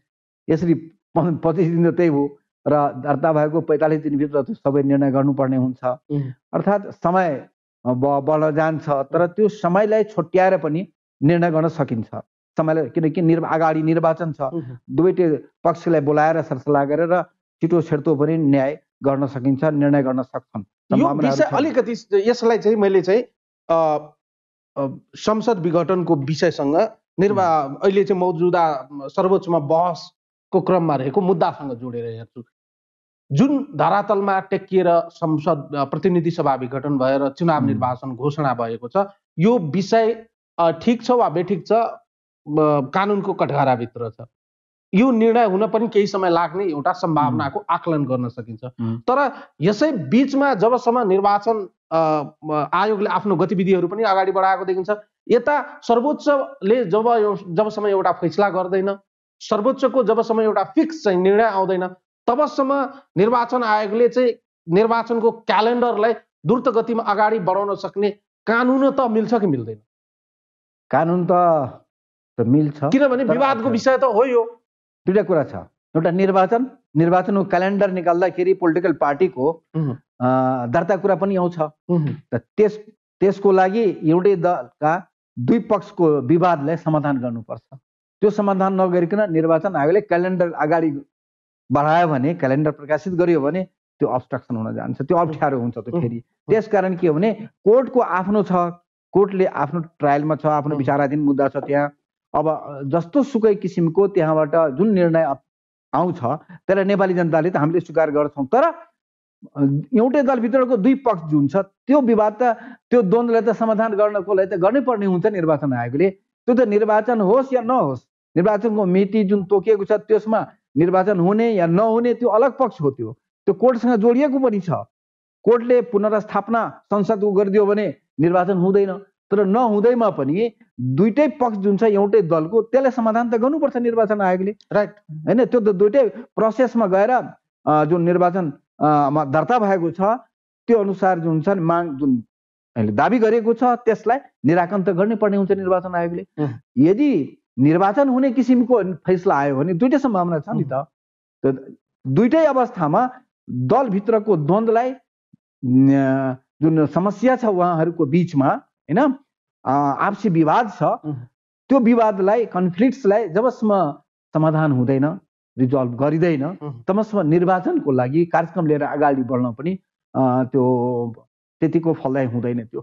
यसरी 25 दिन त त्यही हो र दर्ता भएको 45 दिनभित्र सबै निर्णय गर्नुपर्ने हुन्छ। अर्थात् समय बढ्न जान्छ, तर त्यो समयलाई छुट्याएर पनि निर्णय गर्न सकिन्छ समयलाई, किनकि अगाडि निर्वाचन छ, दुवैटै पक्षलाई बोलाएर सरसल्लाह गरेर छिटो छिटो पनि न्याय गर्न सकिन्छ, निर्णय गर्न सक्छन्। यो विषय अलिकति यसलाई चाहिँ मैले चाहिँ संसद विघटनको विषयसँग अहिले चाहिँ मौजुदा सर्वोच्चमा बहसको क्रममा रहेको मुद्दासँग जोडेर हेर्छु। जुन धरातलमा टेकिएर संसद प्रतिनिधि सभा विघटन भएर चुनाव निर्वाचन घोषणा भएको छ, यो विषय ठिक छ वा बेठिक छ कानुनको कठघराभित्र छ। यो निर्णय हुन पनि केही समय लाग्ने एउटा सम्भावनाको आकलन गर्न सकिन्छ। तर यसै बीचमा जबसम्म निर्वाचन आयोगले आफ्नो गतिविधिहरू पनि अगाडि बढाएको देखिन्छ, यता सर्वोच्चले जबसम्म एउटा फैसला गर्दैन, सर्वोच्चको जबसम्म एउटा फिक्स चाहिँ निर्णय आउँदैन, तबसम्म निर्वाचन आयोगले चाहिँ निर्वाचनको क्यालेन्डरलाई द्रुत गतिमा अगाडि बढाउन सक्ने कानुन त मिल्छ कि मिल्दैन? कानुन त मिल्छ, किनभने विवादको विषय त हो। यो दुईटा कुरा छ। एउटा निर्वाचनको क्यालेन्डर निकाल्दाखेरि पोलिटिकल पार्टीको दर्ता कुरा पनि आउँछ। त त्यसको लागि एउटै दलका दुई पक्षको विवादलाई समाधान गर्नुपर्छ। त्यो समाधान नगरिकन निर्वाचन आयोगले क्यालेन्डर अगाडि बढायो भने, क्यालेन्डर प्रकाशित गरियो भने त्यो अब्स्ट्रक्सन हुन जान्छ, त्यो अप्ठ्यारो हुन्छ। त्यो फेरि त्यसकारण के हो भने कोर्टको आफ्नो छ, कोर्टले आफ्नो ट्रायलमा छ, आफ्नो विचाराधीन मुद्दा छ त्यहाँ। अब जस्तो सुकै किसिमको त्यहाँबाट जुन निर्णय आउँछ त्यसलाई नेपाली जनताले त हामीले स्वीकार गर्छौँ। तर एउटै दलभित्रको दुई पक्ष जुन छ त्यो विवाद त, त्यो द्वन्द्वलाई त समाधान गर्नको लागि त गर्नै पर्ने हुन्छ निर्वाचन आयोगले। त्यो त निर्वाचन होस् या नहोस्, निर्वाचनको मिति जुन तोकिएको छ त्यसमा निर्वाचन हुने या नहुने त्यो अलग पक्ष हो। त्यो कोर्टसँग जोडिएको पनि छ। कोर्टले पुनर्स्थापना संसदको गरिदियो भने निर्वाचन हुँदैन, तर नहुँदैमा पनि दुईटै पक्ष जुन छ एउटै दलको त्यसलाई समाधान त गर्नुपर्छ निर्वाचन आयोगले, राइट हैन? त्यो त दुईटै प्रोसेसमा गएर जुन निर्वाचन दर्ता भएको छ त्यो अनुसार जुन छ माग जुन दाबी गरेको छ त्यसलाई निराकरण त गर्नै पर्ने हुन्छ निर्वाचन आयोगले। यदि निर्वाचन हुने किसिमको फैसला आयो भने दुईटै सम्भावना छ नि त। दुईटै अवस्थामा दलभित्रको द्वन्द्वलाई जुन समस्या छ उहाँहरूको बिचमा हैन, आपसी विवाद छ, त्यो विवादलाई कन्फ्लिक्ट्सलाई जबसम्म समाधान हुँदैन, रिजल्भ गरिँदैन, तबसम्म निर्वाचनको लागि कार्यक्रम लिएर अगाडि बढ्न पनि त्यो त्यतिको फलदायी हुँदैन। त्यो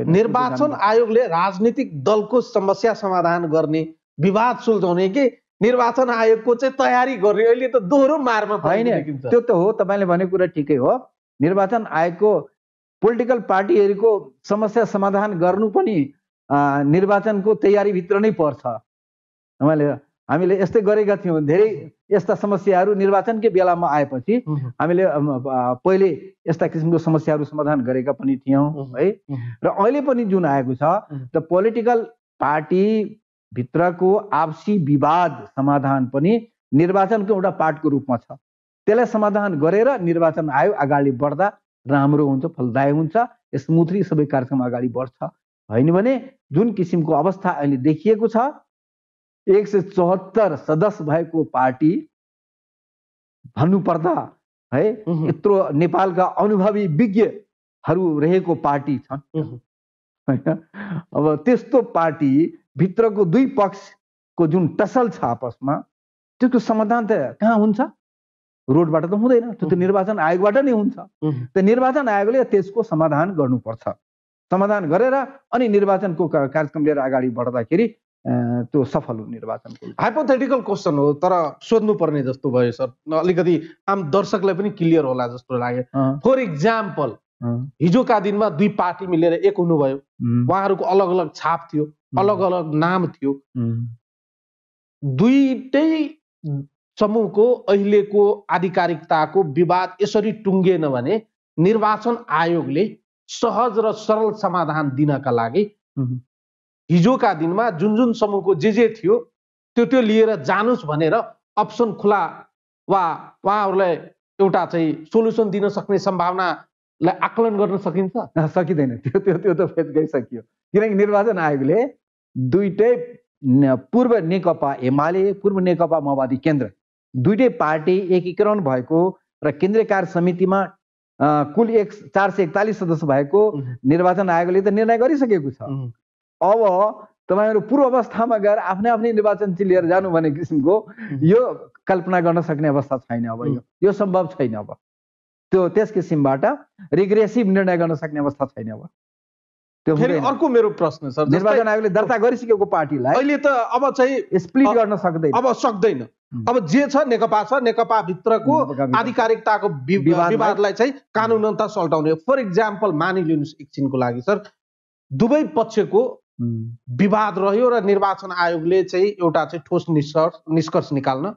निर्वाचन आयोगले राजनीतिक दलको समस्या समाधान गर्ने, विवाद सुल्झाउने कि निर्वाचन आयोगको चाहिँ तयारी गर्ने, अहिले त दोहोरो मारमा होइन। त्यो त हो, तपाईँले भनेको कुरा ठिकै हो। निर्वाचन आयोगको पोलिटिकल पार्टीहरूको समस्या समाधान गर्नु पनि निर्वाचनको तयारीभित्र नै पर्छ। हामीले यस्तै गरेका थियौँ, धेरै यस्ता समस्याहरू निर्वाचनकै बेलामा आएपछि हामीले पहिले यस्ता किसिमको समस्याहरू समाधान गरेका पनि थियौँ है। र अहिले पनि जुन आएको छ त पोलिटिकल पार्टी भित्रको आपसी विवाद समाधान पनि निर्वाचनको एउटा पार्टको रूपमा छ। त्यसलाई समाधान गरेर निर्वाचन आयोग अगाडि बढ्दा राम्रो हुन्छ, फलदायी हुन्छ, स्मुथली सबै कार्यक्रम अगाडि बढ्छ। होइन भने जुन किसिमको अवस्था अहिले देखिएको छ, 174 सदस्य भएको पार्टी भन्नुपर्दा है, यत्रो नेपालका अनुभवी विज्ञहरू रहेको पार्टी छन्। अब त्यस्तो पार्टी भित्रको दुई पक्षको जुन टसल छ आपसमा, त्यसको समाधान त कहाँ हुन्छ? रोडबाट त हुँदैन, त्यो त निर्वाचन आयोगबाट नै हुन्छ। त निर्वाचन आयोगले त्यसको समाधान गर्नुपर्छ। समाधान गरेर अनि निर्वाचनको कार्यक्रम लिएर अगाडि बढ्दाखेरि त्यो सफल हो निर्वाचनको। हाइपोथेटिकल क्वेसन हो तर सोध्नु पर्ने जस्तो भयो सर, अलिकति आम दर्शकलाई पनि क्लियर होला जस्तो लाग्यो। फर इक्जाम्पल, हिजोका दिनमा दुई पार्टी मिलेर एक हुनुभयो, उहाँहरूको अलग अलग छाप थियो, अलग अलग नाम थियो, दुईटै समूहको अहिलेको आधिकारिकताको विवाद यसरी टुङ्गिएन भने निर्वाचन आयोगले सहज र सरल समाधान दिनका लागि हिजोका दिनमा जुन जुन समूहको जे थियो त्यो लिएर जानुस् भनेर अप्सन खुला वा उहाँहरूलाई एउटा चाहिँ सोलुसन दिन सक्ने सम्भावनालाई आकलन गर्न सकिन्छ? सकिँदैन, त्यो त फेच गइसकियो। किनकि निर्वाचन आयोगले दुईटै पूर्व नेकपा एमाले, पूर्व नेकपा माओवादी केन्द्र दुईटै पार्टी एकीकरण भएको र केन्द्रीय कार्य समितिमा कुल 441 सदस्य भएको निर्वाचन आयोगले त निर्णय गरिसकेको छ। अब तपाईहरु पूर्व अवस्थामा गएर आफ्नै आफ्नै निर्वाचन चाहिँ लिएर जानु भन्ने किसिमको यो कल्पना गर्न सक्ने अवस्था छैन। अब यो सम्भव छैन। अब त्यो त्यस किसिमबाट रिग्रेसिभ निर्णय गर्न सक्ने अवस्था छैन। अब त्यो फेरि अर्को मेरो प्रश्न सर, निर्वाचन आयोगले दर्ता गरिसकेको पार्टीलाई अहिले त अब चाहिँ स्प्लिट गर्न सक्दैन। अब सक्दैन। अब जे छ नेकपा छ, नेकपा भित्रको आधिकारिकताको विवादलाई चाहिँ कानुन अन्त सल्टाउने। फर इक्जाम्पल मानिलिनुहोस् एकछिनको लागि सर, दुवै पक्षको विवाद रह्यो र निर्वाचन आयोगले चाहिँ एउटा चाहिँ ठोस निष्कर्ष निकाल्न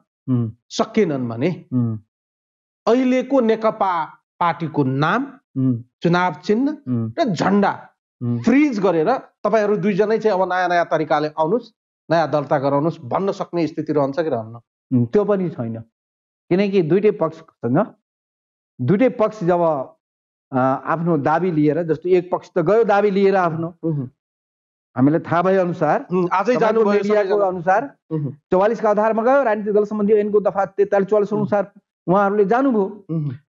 सकेनन् भने अहिलेको नेकपा पार्टीको नाम, चुनाव चिन्ह र झण्डा फ्रिज गरेर तपाईहरु दुईजनै चाहिँ अब नयाँ नयाँ तरिकाले आउनुस्, नयाँ दर्ता गराउनुस् भन्न सक्ने स्थिति रहन्छ कि रहन्न? त्यो पनि छैन, किनकि दुईटै पक्ष जब आफ्नो दाबी लिएर, जस्तो एक पक्ष त गयो दाबी लिएर आफ्नो, हामीलाई थाहा भए अनुसार आजै जानुभयो अनुसार 44 का आधारमा गयो, राजनीतिक दल सम्बन्धी ऐनको दफा 43-44 अनुसार उहाँहरूले जानुभयो।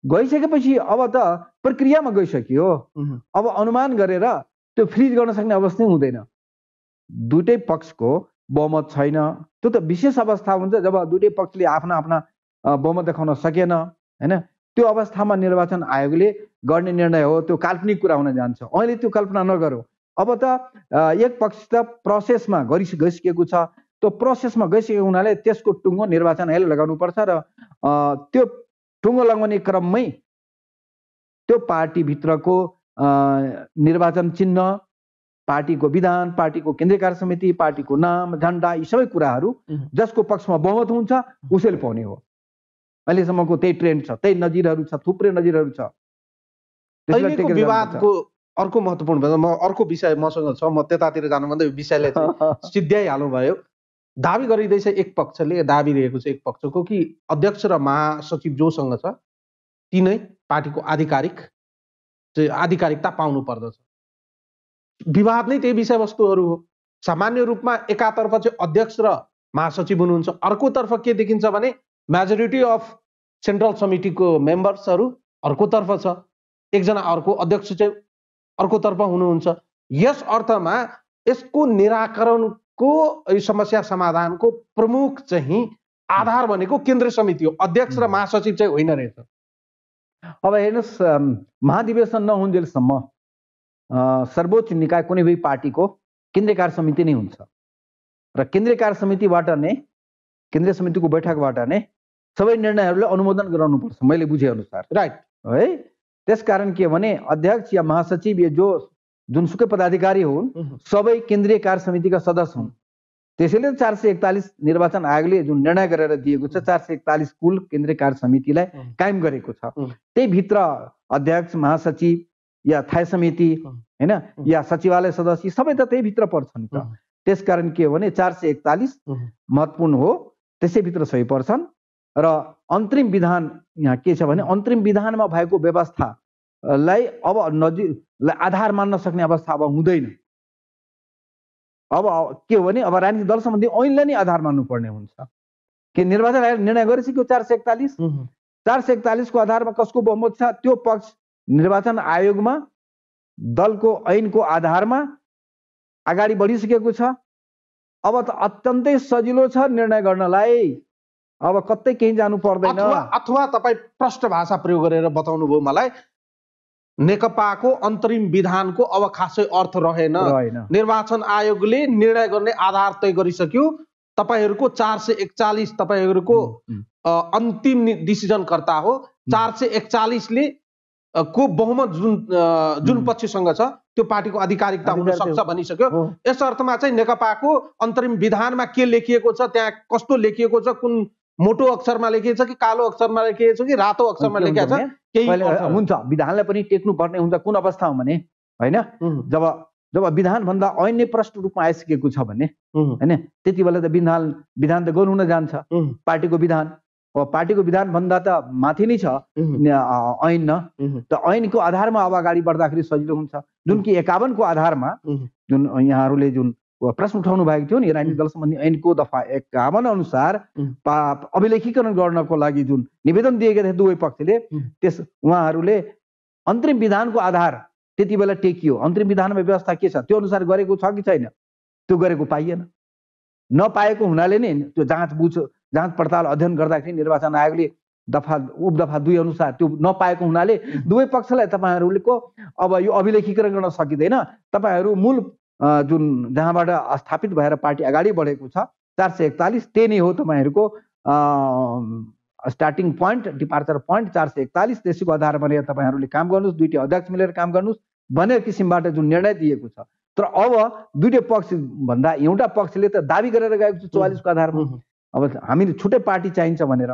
गइसकेपछि अब त प्रक्रियामा गइसक्यो, अब अनुमान गरेर त्यो फ्रिज गर्न सक्ने अवस्था हुँदैन। दुईटै पक्षको बहुमत छैन, त्यो त विशेष अवस्था हुन्छ जब दुईटै पक्षले आफ्ना आफ्ना बहुमत देखाउन सकेन, हैन? त्यो अवस्थामा निर्वाचन आयोगले गर्ने निर्णय हो, त्यो काल्पनिक कुरा हुन जान्छ। अहिले त्यो कल्पना नगरौँ। अब त एक पक्ष त प्रोसेसमा गइसकेको छ, त्यो प्रोसेसमा गइसकेको हुनाले त्यसको टुङ्गो निर्वाचन आयोगले लगाउनु पर्छ र त्यो टुङ्गो लगाउने क्रममै त्यो पार्टीभित्रको निर्वाचन चिन्ह, पार्टीको विधान, पार्टीको केन्द्रीय कार्य समिति, पार्टीको नाम, झण्डा, यी सबै कुराहरू जसको पक्षमा बहुमत हुन्छ उसैले पाउने हो। अहिलेसम्मको त्यही ट्रेन्ड छ, त्यही नजिरहरू छ, थुप्रै नजिरहरू छ। अहिलेको विवादको अर्को महत्त्वपूर्ण भयो, म अर्को विषय मसँग छ, म त्यतातिर जानुभन्दा यो विषयलाई चाहिँ सिद्ध्याइहाल्नु भयो। दाबी गरिँदैछ एक पक्षले, दाबी रहेको छ एक पक्षको कि अध्यक्ष र महासचिव जोसँग छ ती नै पार्टीको आधिकारिकता पाउनु पर्दछ। विवाद नै त्यही विषयवस्तुहरू हो। सामान्य रूपमा एकातर्फ चाहिँ अध्यक्ष र महासचिव हुनुहुन्छ, अर्कोतर्फ के देखिन्छ भने मेजोरिटी अफ सेन्ट्रल समितिको मेम्बर्सहरू अर्कोतर्फ छ, एकजना अर्को अध्यक्ष चाहिँ अर्कोतर्फ हुनुहुन्छ। यस अर्थमा यसको निराकरणको समस्या समाधानको प्रमुख चाहिँ आधार भनेको केन्द्रीय समिति हो, अध्यक्ष र महासचिव चाहिँ होइन रहेछ। अब हेर्नुहोस्, महाधिवेशन नहुन्जेलसम्म सर्वोच्च निकाय कुनै पनि पार्टीको केन्द्रीय कार्य समिति नै हुन्छ र केन्द्रीय कार्य समितिबाट नै, केन्द्रीय समितिको बैठकबाट नै सबै निर्णयहरूलाई अनुमोदन गराउनुपर्छ, मैले बुझे अनुसार। राइट है। त्यसकारण के भने अध्यक्ष या महासचिव या जुनसुकै पदाधिकारी हुन् सबै केन्द्रीय कार्य समितिका सदस्य हुन्। त्यसैले 441 निर्वाचन आयोगले जुन निर्णय गरेर दिएको छ, 441 कुल केन्द्रीय कार्य समितिलाई कायम गरेको छ। त्यही भित्र अध्यक्ष, महासचिव या थायी समिति, हैन, या सचिवालय सदस्य सबै त त्यही भित्र पर्छन् त। त्यसकारण के हो भने 441 महत्त्वपूर्ण हो, त्यसैभित्र सबै पर्छन्। र अन्तरिम विधान यहाँ के छ भने अन्तरिम विधानमा भएको व्यवस्थालाई अब आधार मान्न सक्ने अवस्था अब हुँदैन। अब के हो भने अब राजनीतिक दल सम्बन्धी ऐनलाई नै आधार मान्नुपर्ने हुन्छ। कि निर्वाचन आयोग निर्णय गरिसक्यो 441 को आधारमा कसको बहुमत छ, त्यो पक्ष निर्वाचन आयोगमा दलको ऐनको आधारमा अगाडि बढिसकेको छ। अब त अत्यन्तै सजिलो छ निर्णय गर्नलाई, अब कतै केही जानु पर्दैन। अथवा तपाईँ प्रष्ट भाषा प्रयोग गरेर बताउनु भयो मलाई, नेकपाको अन्तरिम विधानको अब खासै अर्थ रहेन। निर्वाचन आयोगले निर्णय गर्ने आधार तय गरिसक्यो, तपाईहरुको 441 तपाईहरुको अन्तिम डिसिजनकर्ता हो। 441 ले को बहुमत जुन पक्षसँग छ त्यो पार्टीको आधिकारिकता हुन सक्छ भनिसक्यो। यस अर्थमा चाहिँ नेकपाको अन्तरिम विधानमा के लेखिएको छ, त्यहाँ कस्तो लेखिएको छ, कुन मोटो अक्षरमा लेखिएको छ कि कालो अक्षरमा लेखिएको छ कि रातो अक्षरमा लेखिएको छ, केही हुन्छ। विधानलाई पनि टेक्नु पर्ने हुन्छ कुन अवस्थामा भने, हैन, जब विधान भन्दा ऐन नै प्रष्ट रूपमा आइसकेको छ भने, हैन, त्यति बेला त विधान त गर्नु हुन जान्छ। पार्टीको विधान, पार्टीको विधान भन्दा त माथि नै छ ऐन न, त ऐनको आधारमा अब अगाडि बढ्दाखेरि सजिलो हुन्छ। जुन कि 51 को आधारमा जुन यहाँहरूले जुन प्रश्न उठाउनु भएको थियो नि, राजनीतिक दल सम्बन्धी ऐनको दफा 51 अनुसार अभिलेखीकरण गर्नको लागि जुन निवेदन दिएका थिए दुवै पक्षले, त्यस उहाँहरूले अन्तरिम विधानको आधार त्यति बेला टेकियो। अन्तरिम विधानमा व्यवस्था के छ त्यो अनुसार गरेको छ कि छैन, त्यो गरेको पाइएन। नपाएको हुनाले नै त्यो जाँच पडताल अध्ययन गर्दाखेरि निर्वाचन आयोगले उपदफा 2 अनुसार त्यो नपाएको हुनाले दुवै पक्षलाई तपाईहरुको अब यो अभिलेखीकरण गर्न सकिँदैन। तपाईहरु मूल जुन जहाँबाट स्थापित भएर पार्टी अगाडि बढेको छ 441 त्यही नै हो तपाईहरुको स्टार्टिङ पोइन्ट डिपार्चर पोइन्ट 441 त्यसैको आधारमा भनेर तपाईँहरूले काम गर्नुहोस्, दुईटै अध्यक्ष मिलेर काम गर्नुहोस् भन्ने किसिमबाट जुन निर्णय दिएको छ। तर अब दुईटै पक्ष भन्दा एउटा पक्षले त दाबी गरेर गएको छ 44 को आधारमा। अब हामीले छुट्टै पार्टी चाहिन्छ भनेर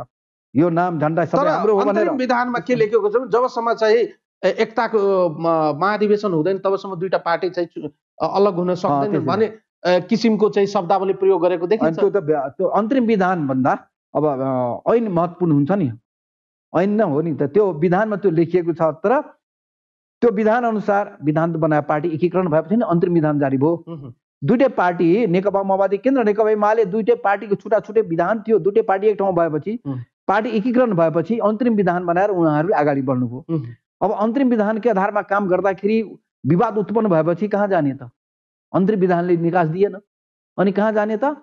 यो नाम झन्डा सबै हाम्रो हो भनेर विधानमा के लेखेको छ जबसम्म चाहिँ एकताको महाधिवेशन हुँदैन तबसम्म दुईटा पार्टी चाहिँ अलग हुन सक्दैन भने किसिमको चाहिँ शब्दावली प्रयोग गरेको देखिन्छ। त्यो अन्तरिम विधान भन्दा अब ऐन महत्त्वपूर्ण हुन्छ नि, ऐन नै हो नि त, त्यो विधानमा त्यो लेखिएको छ। तर त्यो विधान अनुसार विधान बनाए पार्टी एकीकरण भएपछि नि अन्तरिम विधान जारी भयो। दुईटै पार्टी नेकपा माओवादी केन्द्र नेकपा एमाले दुईटै पार्टीको छुट्टा छुट्टै विधान थियो। दुईटै पार्टी एक ठाउँमा भएपछि पार्टी एकीकरण भएपछि अन्तरिम विधान बनाएर उहाँहरूले अगाडि बढ्नुभयो। अब अन्तरिम विधानकै आधारमा काम गर्दाखेरि विवाद उत्पन्न भएपछि कहाँ जाने त? अन्तरिम विधानले निकास दिएन अनि कहाँ जाने त?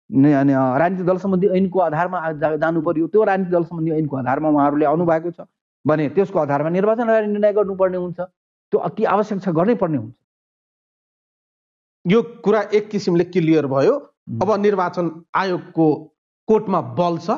राजनीतिक दल सम्बन्धी ऐनको आधारमा जानु पर्यो। त्यो राजनीतिक दल सम्बन्धी ऐनको आधारमा उहाँहरूले आउनु भएको छ भने त्यसको आधारमा निर्वाचन अगाडि निर्णय गर्नुपर्ने हुन्छ। त्यो अति आवश्यक छ, गर्नै पर्ने हुन्छ। यो कुरा एक किसिमले क्लियर भयो। अब निर्वाचन आयोगको कोर्टमा बल छ,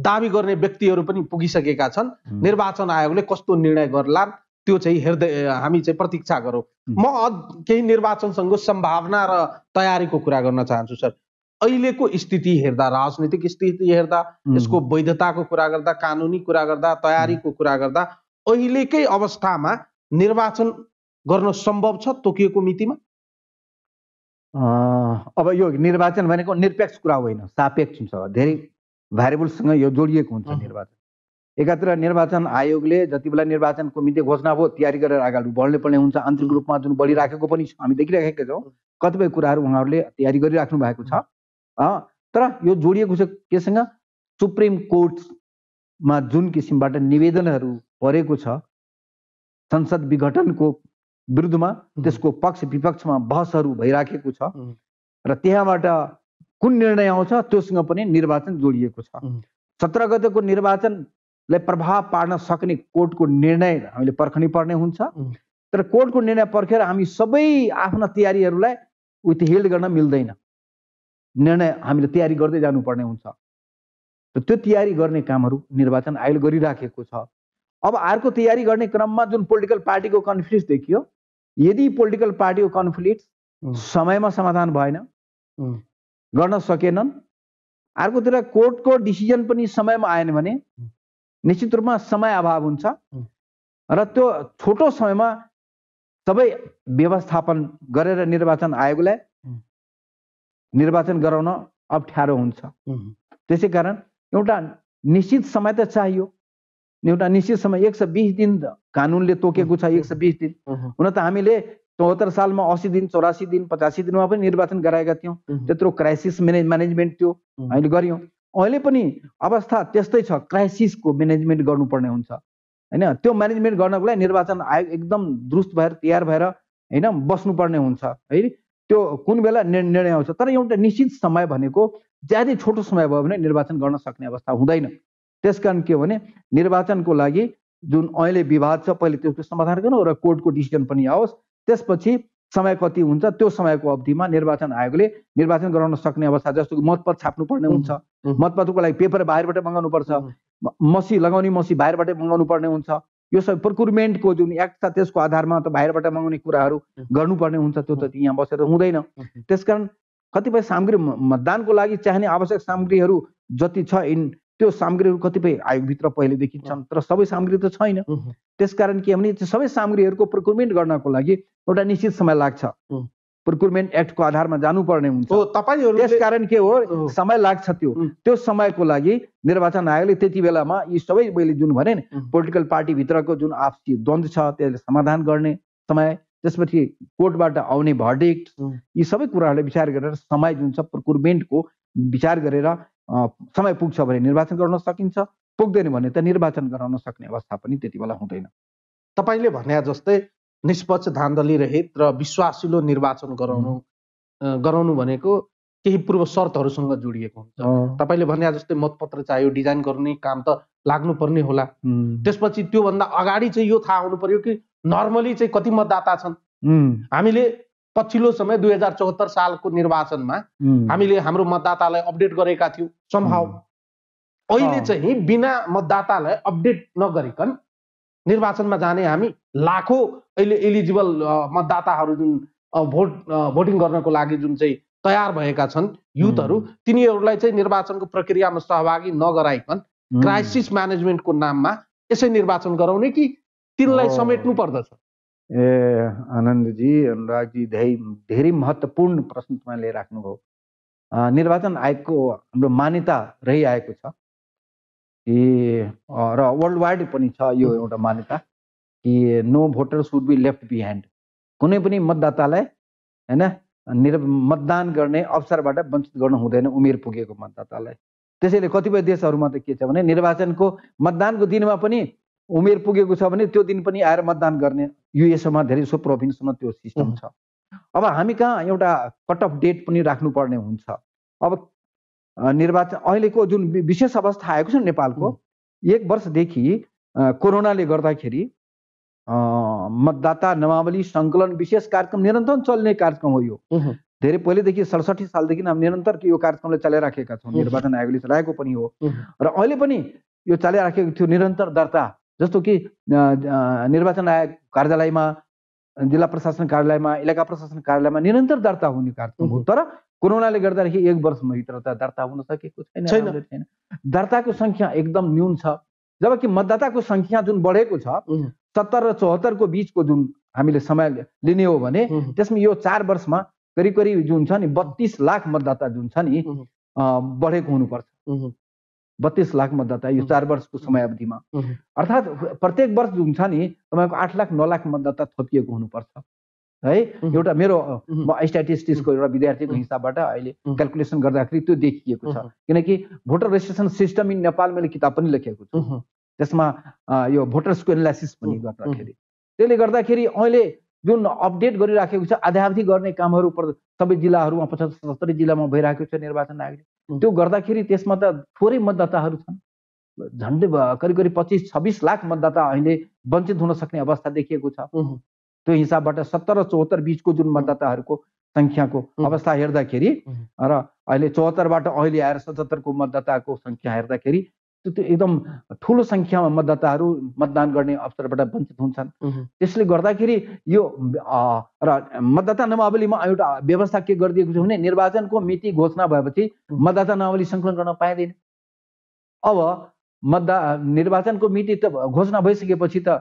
दाबी गर्ने व्यक्तिहरू पनि पुगिसकेका छन्। निर्वाचन आयोगले कस्तो निर्णय गर्ला त्यो चाहिँ हेर्दै हामी चाहिँ प्रतीक्षा गरौँ। म केही निर्वाचनसँगको सम्भावना र तयारीको कुरा गर्न चाहन्छु सर। अहिलेको स्थिति हेर्दा, राजनीतिक स्थिति हेर्दा, यसको वैधताको कुरा गर्दा, कानुनी कुरा गर्दा, तयारीको कुरा गर्दा अहिलेकै अवस्थामा निर्वाचन गर्न सम्भव छ तोकिएको मितिमा? अब यो निर्वाचन भनेको निरपेक्ष कुरा होइन, सापेक्ष हुन्छ। धेरै भ्यारिएबलसँग यो जोडिएको हुन्छ निर्वाचन। एकातिर निर्वाचन आयोगले जति बेला निर्वाचनको मिति घोषणा भयो तयारी गरेर अगाडि बढ्नै पर्ने हुन्छ। आन्तरिक रूपमा जुन बढिराखेको पनि हामी देखिरहेका छौँ, कतिपय कुराहरू उहाँहरूले तयारी गरिराख्नु भएको छ। तर यो जोडिएको छ केसँग? सुप्रिम कोर्टमा जुन किसिमबाट निवेदनहरू परेको छ संसद विघटनको विरुद्धमा, त्यसको पक्ष विपक्षमा बहसहरू भइराखेको छ र त्यहाँबाट कुन निर्णय आउँछ त्योसँग पनि निर्वाचन जोडिएको छ। 17 गतेको निर्वाचनलाई प्रभाव पार्न सक्ने कोर्टको निर्णय हामीले पर्खनै पर्ने हुन्छ। तर कोर्टको निर्णय पर्खेर हामी सबै आफ्ना तयारीहरूलाई विथहोल्ड गर्न मिल्दैन। निर्णय हामीले तयारी गर्दै जानुपर्ने हुन्छ र त्यो तयारी गर्ने कामहरू निर्वाचन आयोगले गरिराखेको छ। अब अर्को तयारी गर्ने क्रममा जुन पोलिटिकल पार्टीको कन्फ्लिक्ट देखियो, यदि पोलिटिकल पार्टीको कन्फ्लिक्ट समयमा समाधान भएन, गर्न सकेनन्, अर्कोतिर कोर्टको डिसिजन पनि समयमा आएन भने निश्चित रूपमा समय अभाव हुन्छ र त्यो छोटो समयमा सबै व्यवस्थापन गरेर निर्वाचन आयोगलाई निर्वाचन गराउन अप्ठ्यारो हुन्छ। त्यसै कारण एउटा निश्चित समय त चाहियो। एउटा निश्चित समय 120 दिन कानुनले तोकेको छ। 120 दिन हुन त हामीले 74 सालमा 80 दिन 84 दिन 85 दिनमा पनि निर्वाचन गराएका थियौँ। त्यत्रो क्राइसिस म्यानेजमेन्ट थियो, हामीले गऱ्यौँ। अहिले पनि अवस्था त्यस्तै छ, क्राइसिसको म्यानेजमेन्ट गर्नुपर्ने हुन्छ होइन। त्यो म्यानेजमेन्ट गर्नको लागि निर्वाचन आयोग एकदम दुरुस्त भएर तयार भएर होइन बस्नुपर्ने हुन्छ है। त्यो कुन बेला निर्णय आउँछ। तर एउटा निश्चित समय भनेको ज्यादै छोटो समय भयो भने निर्वाचन गर्न सक्ने अवस्था हुँदैन। त्यसकारण के हो भने निर्वाचनको लागि जुन अहिले विवाद छ पहिले त्यसको समाधान गर्नु र कोर्टको डिसिजन पनि आओस्। त्यसपछि समय कति हुन्छ त्यो समयको अवधिमा निर्वाचन आयोगले निर्वाचन गराउन सक्ने अवस्था, जस्तो कि मतपत्र छाप्नु पर्ने हुन्छ, मतपत्रको लागि पेपर बाहिरबाट मगाउनु पर्छ, मसी लगाउने मसी बाहिरबाट मगाउनु पर्ने हुन्छ। यो सब प्रोक्युरमेन्टको जुन एक्ट छ त्यसको आधारमा त बाहिरबाट मगाउने कुराहरू गर्नुपर्ने हुन्छ। त्यो त यहाँ बसेर हुँदैन। त्यसकारण कतिपय सामग्री मतदानको लागि चाहिने आवश्यक सामग्रीहरू जति छ त्यो सामग्रीहरू कतिपय आयोगभित्र पहिलेदेखि छन्, तर सबै सामग्री त छैन। त्यसकारण के भने सबै सामग्रीहरूको प्रोक्युरमेन्ट गर्नको लागि एउटा निश्चित समय लाग्छ। प्रोक्युरमेन्ट एक्टको आधारमा जानुपर्ने हुन्छ। त्यसकारण के हो समय लाग्छ। त्यो समयको लागि निर्वाचन आयोगले त्यति बेलामा यी सबै मैले जुन भने नि पोलिटिकल पार्टीभित्रको जुन आपसी द्वन्द्व छ त्यसले समाधान गर्ने समय, त्यसपछि कोर्टबाट आउने भर्डिक्ट, यी सबै कुराहरूलाई विचार गरेर समय जुन छ प्रोक्युरमेन्टको विचार गरेर समय पुग्छ भने निर्वाचन गर्न सकिन्छ, पुग्दैन भने त निर्वाचन गराउन सक्ने अवस्था पनि त्यति बेला हुँदैन। तपाईँले भने जस्तै निष्पक्ष, धाँधली रहित र विश्वासिलो निर्वाचन गराउनु भनेको केही पूर्व शर्तहरूसँग जोडिएको हुन्छ। तपाईँले भने जस्तै मतपत्र चाहियो, डिजाइन गर्ने काम त लाग्नुपर्ने होला। त्यसपछि त्योभन्दा अगाडि चाहिँ यो थाहा हुनु पर्यो कि नर्मली चाहिँ कति मतदाता छन्। हामीले पछिल्लो समय 2074 सालको निर्वाचनमा हामीले हाम्रो मतदातालाई अपडेट गरेका थियौँ सम्भाव। अहिले चाहिँ बिना मतदातालाई अपडेट नगरिकन निर्वाचनमा जाने हामी लाखौं अहिले एलिजिबल मतदाताहरू जुन भोटिङ गर्नको लागि जुन चाहिँ तयार भएका छन् युथहरू, तिनीहरूलाई चाहिँ निर्वाचनको प्रक्रियामा सहभागी नगराइकन क्राइसिस म्यानेजमेन्टको नाममा यसै निर्वाचन गराउने कि तिनलाई समेट्नु पर्दछ? आनन्दजी, अनुरागजी, धेरै महत्त्वपूर्ण प्रश्न तपाईँले राख्नुभयो। निर्वाचन आयोगको हाम्रो मान्यता रहिआएको छ कि र वर्ल्ड वाइड पनि छ यो एउटा मान्यता कि no voter should be left behind. कुनै पनि मतदातालाई हैन मतदान गर्ने अवसरबाट वञ्चित गर्न हुँदैन, उमेर पुगेको मतदातालाई। त्यसैले कतिपय देशहरूमा त के छ भने निर्वाचनको मतदानको दिनमा पनि उमेर पुगेको छ भने त्यो दिन पनि आएर मतदान गर्ने, युएसमा धेरै सो प्रोभिन्समा त्यो सिस्टम छ। अब हामी कहाँ एउटा कट अफ डेट पनि राख्नुपर्ने हुन्छ। अब निर्वाचन अहिलेको जुन विशेष अवस्था आएको छ नेपालको, 1 वर्षदेखि कोरोनाले गर्दाखेरि मतदाता नामावली सङ्कलन विशेष कार्यक्रम निरन्तर चल्ने कार्यक्रम हो। यो धेरै पहिलेदेखि 67 सालदेखि हामी निरन्तर यो कार्यक्रमलाई चलाइराखेका छौँ, निर्वाचन आयोगले चलाएको पनि हो र अहिले पनि यो चलाइराखेको थियो निरन्तर दर्ता। जस्तो कि निर्वाचन आयोग कार्यालयमा, जिल्ला प्रशासन कार्यालयमा, इलाका प्रशासन कार्यालयमा निरन्तर दर्ता हुने कार्यक्रम हो। तर कोरोनाले गर्दाखेरि 1 वर्षभित्र त दर्ता हुन सकेको छैन। दर्ताको सङ्ख्या एकदम न्यून छ, जबकि मतदाताको सङ्ख्या जुन बढेको छ 70 र 74 को बीचको जुन हामीले समय लिने हो भने त्यसमा यो 4 वर्षमा करिब करिब जुन छ नि 32 लाख मतदाता जुन छ नि बढेको हुनुपर्छ। 32 लाख मतदाता यो 4 वर्षको समयावधिमा, अर्थात् प्रत्येक वर्ष जुन छ नि तपाईँको 8 लाख 9 लाख मतदाता थपिएको हुनुपर्छ है। एउटा मेरो स्ट्याटिस्टिक्सको एउटा विद्यार्थीको हिसाबबाट अहिले क्यालकुलेसन गर्दाखेरि त्यो देखिएको छ। किनकि voter registration system in Nepal मैले किताब पनि लेखेको छु, त्यसमा यो भोटर्सको एनालाइसिस पनि गर्दाखेरि। त्यसले गर्दाखेरि अहिले जुन अपडेट गरिराखेको छ, अद्यावधि गर्ने कामहरू सबै जिल्लाहरूमा 75-70 जिल्लामा भइरहेको छ निर्वाचन आयोगले। त्यो गर्दाखेरि त्यसमा त थोरै मतदाताहरू छन्, झन्डै करिब करिब 25-26 लाख मतदाता अहिले वञ्चित हुन सक्ने अवस्था देखिएको छ। त्यो हिसाबबाट 70 र 74 बीचको जुन मतदाताहरूको सङ्ख्याको अवस्था हेर्दाखेरि र अहिले 74बाट अहिले आएर 77 को मतदाताको सङ्ख्या हेर्दाखेरि त्यो एकदम ठुलो सङ्ख्यामा मतदाताहरू मतदान गर्ने अवसरबाट वञ्चित हुन्छन्। त्यसले गर्दाखेरि यो र मतदाता नामावलीमा एउटा व्यवस्था के गरिदिएको छ भने निर्वाचनको मिति घोषणा भएपछि मतदाता नामावली सङ्कलन गर्न पाइँदैन। अब निर्वाचनको मिति त घोषणा भइसकेपछि त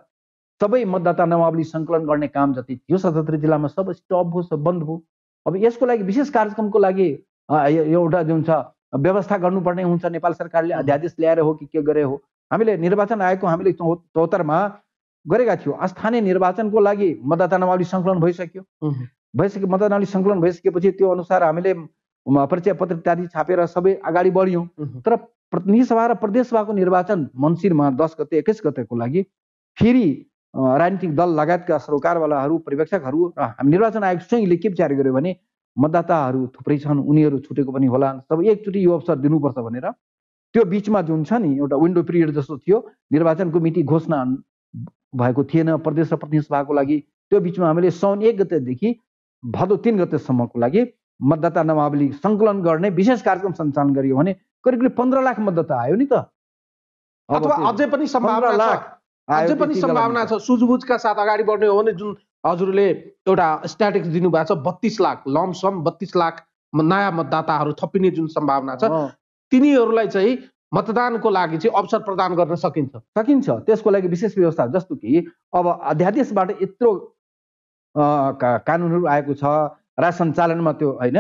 सबै मतदाता नामावली सङ्कलन गर्ने काम जति थियो 77 जिल्लामा सब स्टप भयो, सब बन्द भयो। अब यसको लागि विशेष कार्यक्रमको लागि एउटा जुन छ व्यवस्था गर्नुपर्ने हुन्छ। नेपाल सरकारले अध्यादेश ल्याएर हो कि के गरे हो। हामीले निर्वाचन आयोगको हामीले 74मा गरेका थियौँ। स्थानीय निर्वाचनको लागि मतदाता नामावली सङ्कलन भइसक्यो। मतदाता नामावली सङ्कलन भइसकेपछि त्यो अनुसार हामीले परिचय पत्र इत्यादि छापेर सबै अगाडि बढ्यौँ। तर प्रतिनिधि सभा र प्रदेश सभाको निर्वाचन मङ्सिरमा 10 गते 21 गतेको लागि फेरि राजनीतिक दल लगायतका सरोकारवालाहरू, पर्यवेक्षकहरू र हामी निर्वाचन आयोग स्वयंले के विचार गर्यो भने मतदाताहरू थुप्रै छन्, उनीहरू छुटेको पनि होला, सब एकचोटि यो अवसर दिनुपर्छ भनेर त्यो बिचमा जुन छ नि एउटा विन्डो पिरियड जस्तो थियो, निर्वाचनको मिति घोषणा भएको थिएन प्रदेश र प्रतिनिधि सभाको लागि। त्यो बिचमा हामीले साउन 1 गतेदेखि भदौ 3 गतेसम्मको लागि मतदाता नामावली सङ्कलन गर्ने विशेष कार्यक्रम सञ्चालन गरियो भने करिब करिब 15 लाख मतदाता आयो नि त। अथवा अझै पनि सम्भावना छ सुझबुझका साथ अगाडि बढ्ने हो भने जुन हजुरले एउटा स्ट्याटिक्स दिनुभएको छ 32 लाख लमसम 32 लाख नयाँ मतदाताहरू थपिने जुन सम्भावना छ, तिनीहरूलाई चाहिँ मतदानको लागि चाहिँ अवसर प्रदान गर्न सकिन्छ। त्यसको लागि विशेष व्यवस्था, जस्तो कि अब अध्यादेशबाट यत्रो कानुनहरू आएको छ राज सञ्चालनमा, त्यो होइन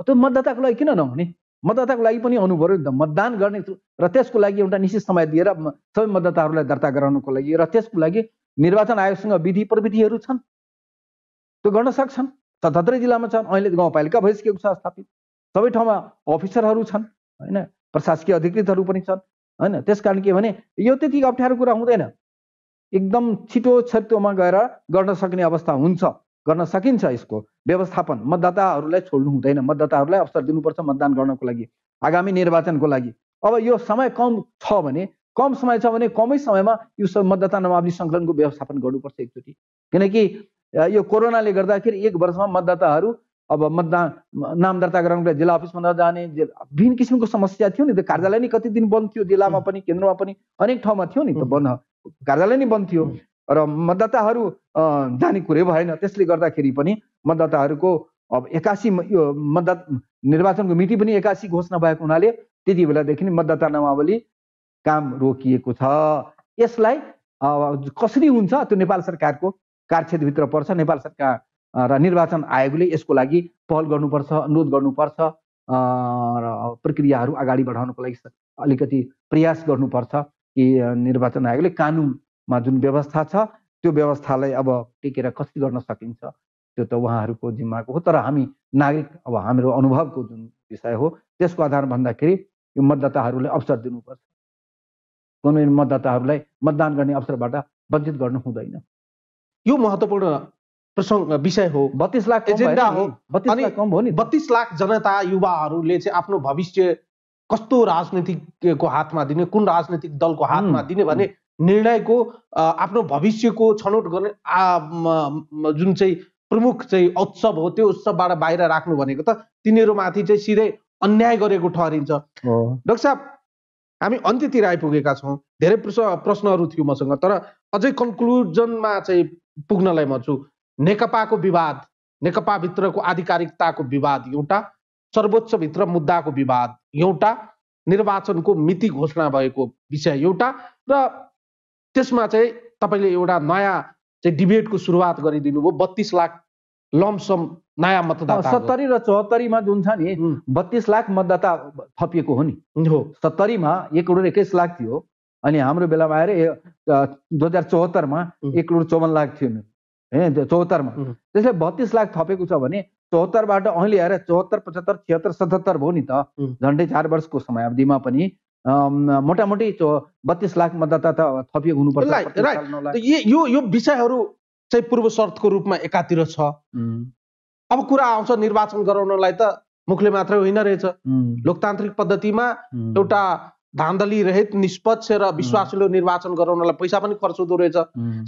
त्यो मतदाताको लागि किन नहुने? मतदाताको लागि पनि आउनु पर्यो नि त, मतदान गर्ने र त्यसको लागि एउटा निश्चित समय दिएर सबै मतदाताहरूलाई दर्ता गराउनको लागि र त्यसको लागि निर्वाचन आयोगसँग विधि प्रविधिहरू छन्, त्यो गर्न सक्छन्। 77 जिल्लामा छन्, अहिले गाउँपालिका भइसकेको छ स्थापित, सबै ठाउँमा अफिसरहरू छन् होइन, प्रशासकीय अधिकृतहरू पनि छन् होइन। त्यस कारण के भने यो त्यति अप्ठ्यारो कुरा हुँदैन, एकदम छिटो छत्तोमा गएर गर्न सक्ने अवस्था हुन्छ, गर्न सकिन्छ। यसको व्यवस्थापन मतदाताहरूलाई छोड्नु हुँदैन, मतदाताहरूलाई अवसर दिनुपर्छ मतदान गर्नको लागि आगामी निर्वाचनको लागि। अब यो समय कम छ भने, कम समय छ भने कमै समयमा यो सब मतदाता नामावली सङ्कलनको व्यवस्थापन गर्नुपर्छ एकचोटि। किनकि यो कोरोनाले गर्दाखेरि 1 वर्षमा मतदाताहरू अब मतदान नाम दर्ता गराउनको लागि जिल्ला अफिसमा नजाने, विभिन्न किसिमको समस्या थियो नि त। कार्यालय नै कति दिन बन्द थियो, जिल्लामा पनि केन्द्रमा पनि अनेक ठाउँमा थियो नि त बन्द, कार्यालय नै बन्द थियो र मतदाताहरू जाने कुरै भएन। त्यसले गर्दाखेरि पनि मतदाताहरूको अब 81 यो निर्वाचनको मिति पनि 81 घोषणा भएको हुनाले त्यति बेलादेखि मतदाता नामावली काम रोकिएको छ। यसलाई कसरी हुन्छ त्यो नेपाल सरकारको कार्यक्षेत्रभित्र पर्छ। नेपाल सरकार र निर्वाचन आयोगले यसको लागि पहल गर्नुपर्छ, अनुरोध गर्नुपर्छ र प्रक्रियाहरू अगाडि बढाउनको लागि अलिकति प्रयास गर्नुपर्छ कि निर्वाचन आयोगले कानुनमा जुन व्यवस्था छ त्यो व्यवस्थालाई अब टेकेर कसरी गर्न सकिन्छ त्यो त उहाँहरूको जिम्माको हो। तर हामी नागरिक अब हाम्रो अनुभवको जुन विषय हो त्यसको आधार भन्दाखेरि यो मतदाताहरूले अवसर दिनुपर्छ। कुनै मतदाताहरूलाई मतदान गर्ने अवसरबाट वञ्चित गर्नु हुँदैन। यो महत्त्वपूर्ण प्रसङ्ग विषय हो। 32 लाख एजेन्डा हो। 32 लाख कम हो नि। 32 लाख जनता युवाहरूले चाहिँ आफ्नो भविष्य कस्तो राजनीतिकको हातमा दिने, कुन राजनीतिक दलको हातमा दिने भन्ने निर्णयको आफ्नो भविष्यको छनौट गर्ने जुन चाहिँ प्रमुख चाहिँ उत्सव हो त्यो उत्सवबाट बाहिर राख्नु भनेको त तिनीहरूमाथि चाहिँ सिधै अन्याय गरेको ठहरिन्छ। डाक्टर साहब, हामी अन्त्यतिर आइपुगेका छौँ। धेरै प्रश्नहरू थियो मसँग, तर अझै कन्क्लुजनमा चाहिँ पुग्नलाई म छु। नेकपाको विवाद, नेकपाभित्रको आधिकारिकताको विवाद एउटा, सर्वोच्चभित्र मुद्दाको विवाद एउटा, निर्वाचनको मिति घोषणा भएको विषय एउटा, र त्यसमा चाहिँ तपाईँले एउटा नयाँ चाहिँ डिबेटको सुरुवात गरिदिनु भयो। 32 लाख लमसम नयाँ मतदाता, 70 र 74 मा जुन छ नि 32 लाख मतदाता थपिएको हो नि हो। 70 मा 1,21 लाख थियो अनि हाम्रो बेलामा आएर 2074 मा 1,54 लाख थियो हैन, 74 मा। त्यसले 32 लाख थपेको छ भने 74 बाट अहिले आएर 74, 75, 76, 77 भयो नि त। झन्डै 4 वर्षको समयावधिमा पनि मोटामोटी 32 लाख मतदाता त थपिएको हुनुपर्छ। यो विषयहरू चाहिँ पूर्व शर्तको रूपमा एकातिर छ। अब कुरा आउँछ निर्वाचन गराउनलाई त मुखले मात्रै होइन रहेछ। लोकतान्त्रिक पद्धतिमा एउटा धाँधली रहित, निष्पक्ष र विश्वासिलो निर्वाचन गराउनलाई पैसा पनि खर्च हुँदो रहेछ।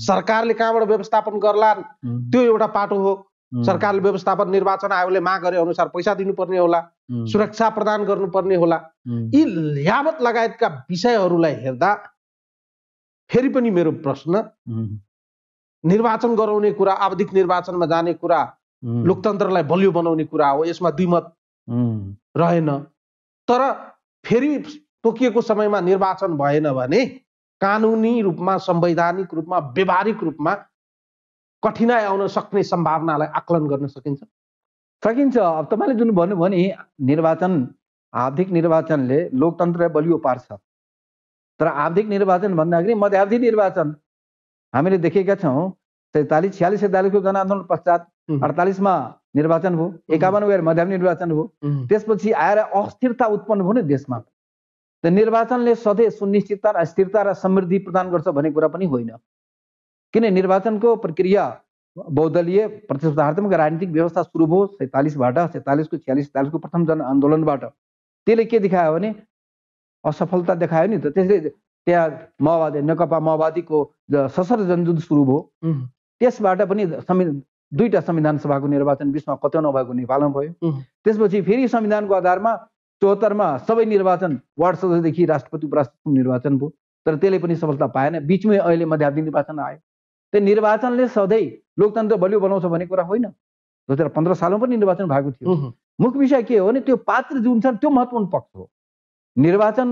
सरकारले कहाँबाट व्यवस्थापन गर्ला त्यो एउटा पाटो हो। सरकारले व्यवस्थापन, निर्वाचन आयोगले माग गरे अनुसार पैसा दिनुपर्ने होला, सुरक्षा प्रदान गर्नुपर्ने होला। यी यावत लगायतका विषयहरूलाई हेर्दा फेरि पनि मेरो प्रश्न, निर्वाचन गराउने कुरा, आवधिक निर्वाचनमा जाने कुरा लोकतन्त्रलाई बलियो बनाउने कुरा हो, यसमा द्विमत रहेन। तर फेरि तोकिएको समयमा निर्वाचन भएन भने कानुनी रूपमा, संवैधानिक रूपमा, व्यवहारिक रूपमा कठिनाइ आउन सक्ने सम्भावनालाई आकलन गर्न सकिन्छ। अब तपाईँले जुन भन्नुभयो नि निर्वाचन, आवधिक निर्वाचनले लोकतन्त्रलाई बलियो पार्छ। तर आवधिक निर्वाचन भन्दाखेरि मध्यावधि निर्वाचन हामीले देखेका छौँ। 46, 46, 47 को जनआन्दोलन पश्चात 48 मा निर्वाचन भयो, 51 गएर मध्यावधि निर्वाचन भयो। त्यसपछि आएर अस्थिरता उत्पन्न भयो नि देशमा। त निर्वाचनले सधैँ सुनिश्चितता र स्थिरता र समृद्धि प्रदान गर्छ भन्ने कुरा पनि होइन। किन निर्वाचनको प्रक्रिया बहुदलीय प्रतिस्पर्धात्मक राजनीतिक व्यवस्था सुरु भयो 47 बाट, 47 को 46, 47 को प्रथम जनआन्दोलनबाट। त्यसले के देखायो भने असफलता देखायो नि त। त्यसले त्यहाँ माओवादी, नेकपा माओवादीको सशस्त्र जनयुद्ध सुरु भयो। त्यसबाट पनि दुईटा संविधान सभाको निर्वाचन 20 मा कतै नभएको नेपालमा भयो। त्यसपछि फेरि संविधानको आधारमा 74 मा सबै निर्वाचन वार्ड सदस्यदेखि राष्ट्रपति उपराष्ट्रपति निर्वाचन भयो। तर त्यसले पनि सफलता पाएन। बिचमै अहिले मध्यावधि निर्वाचन आयो। त्यो निर्वाचनले सधैँ लोकतन्त्र बलियो बनाउँछ भन्ने कुरा होइन। 2015 सालमा पनि निर्वाचन भएको थियो। मुख्य विषय के हो भने त्यो पात्र जुन छन् त्यो महत्त्वपूर्ण पक्ष हो। निर्वाचन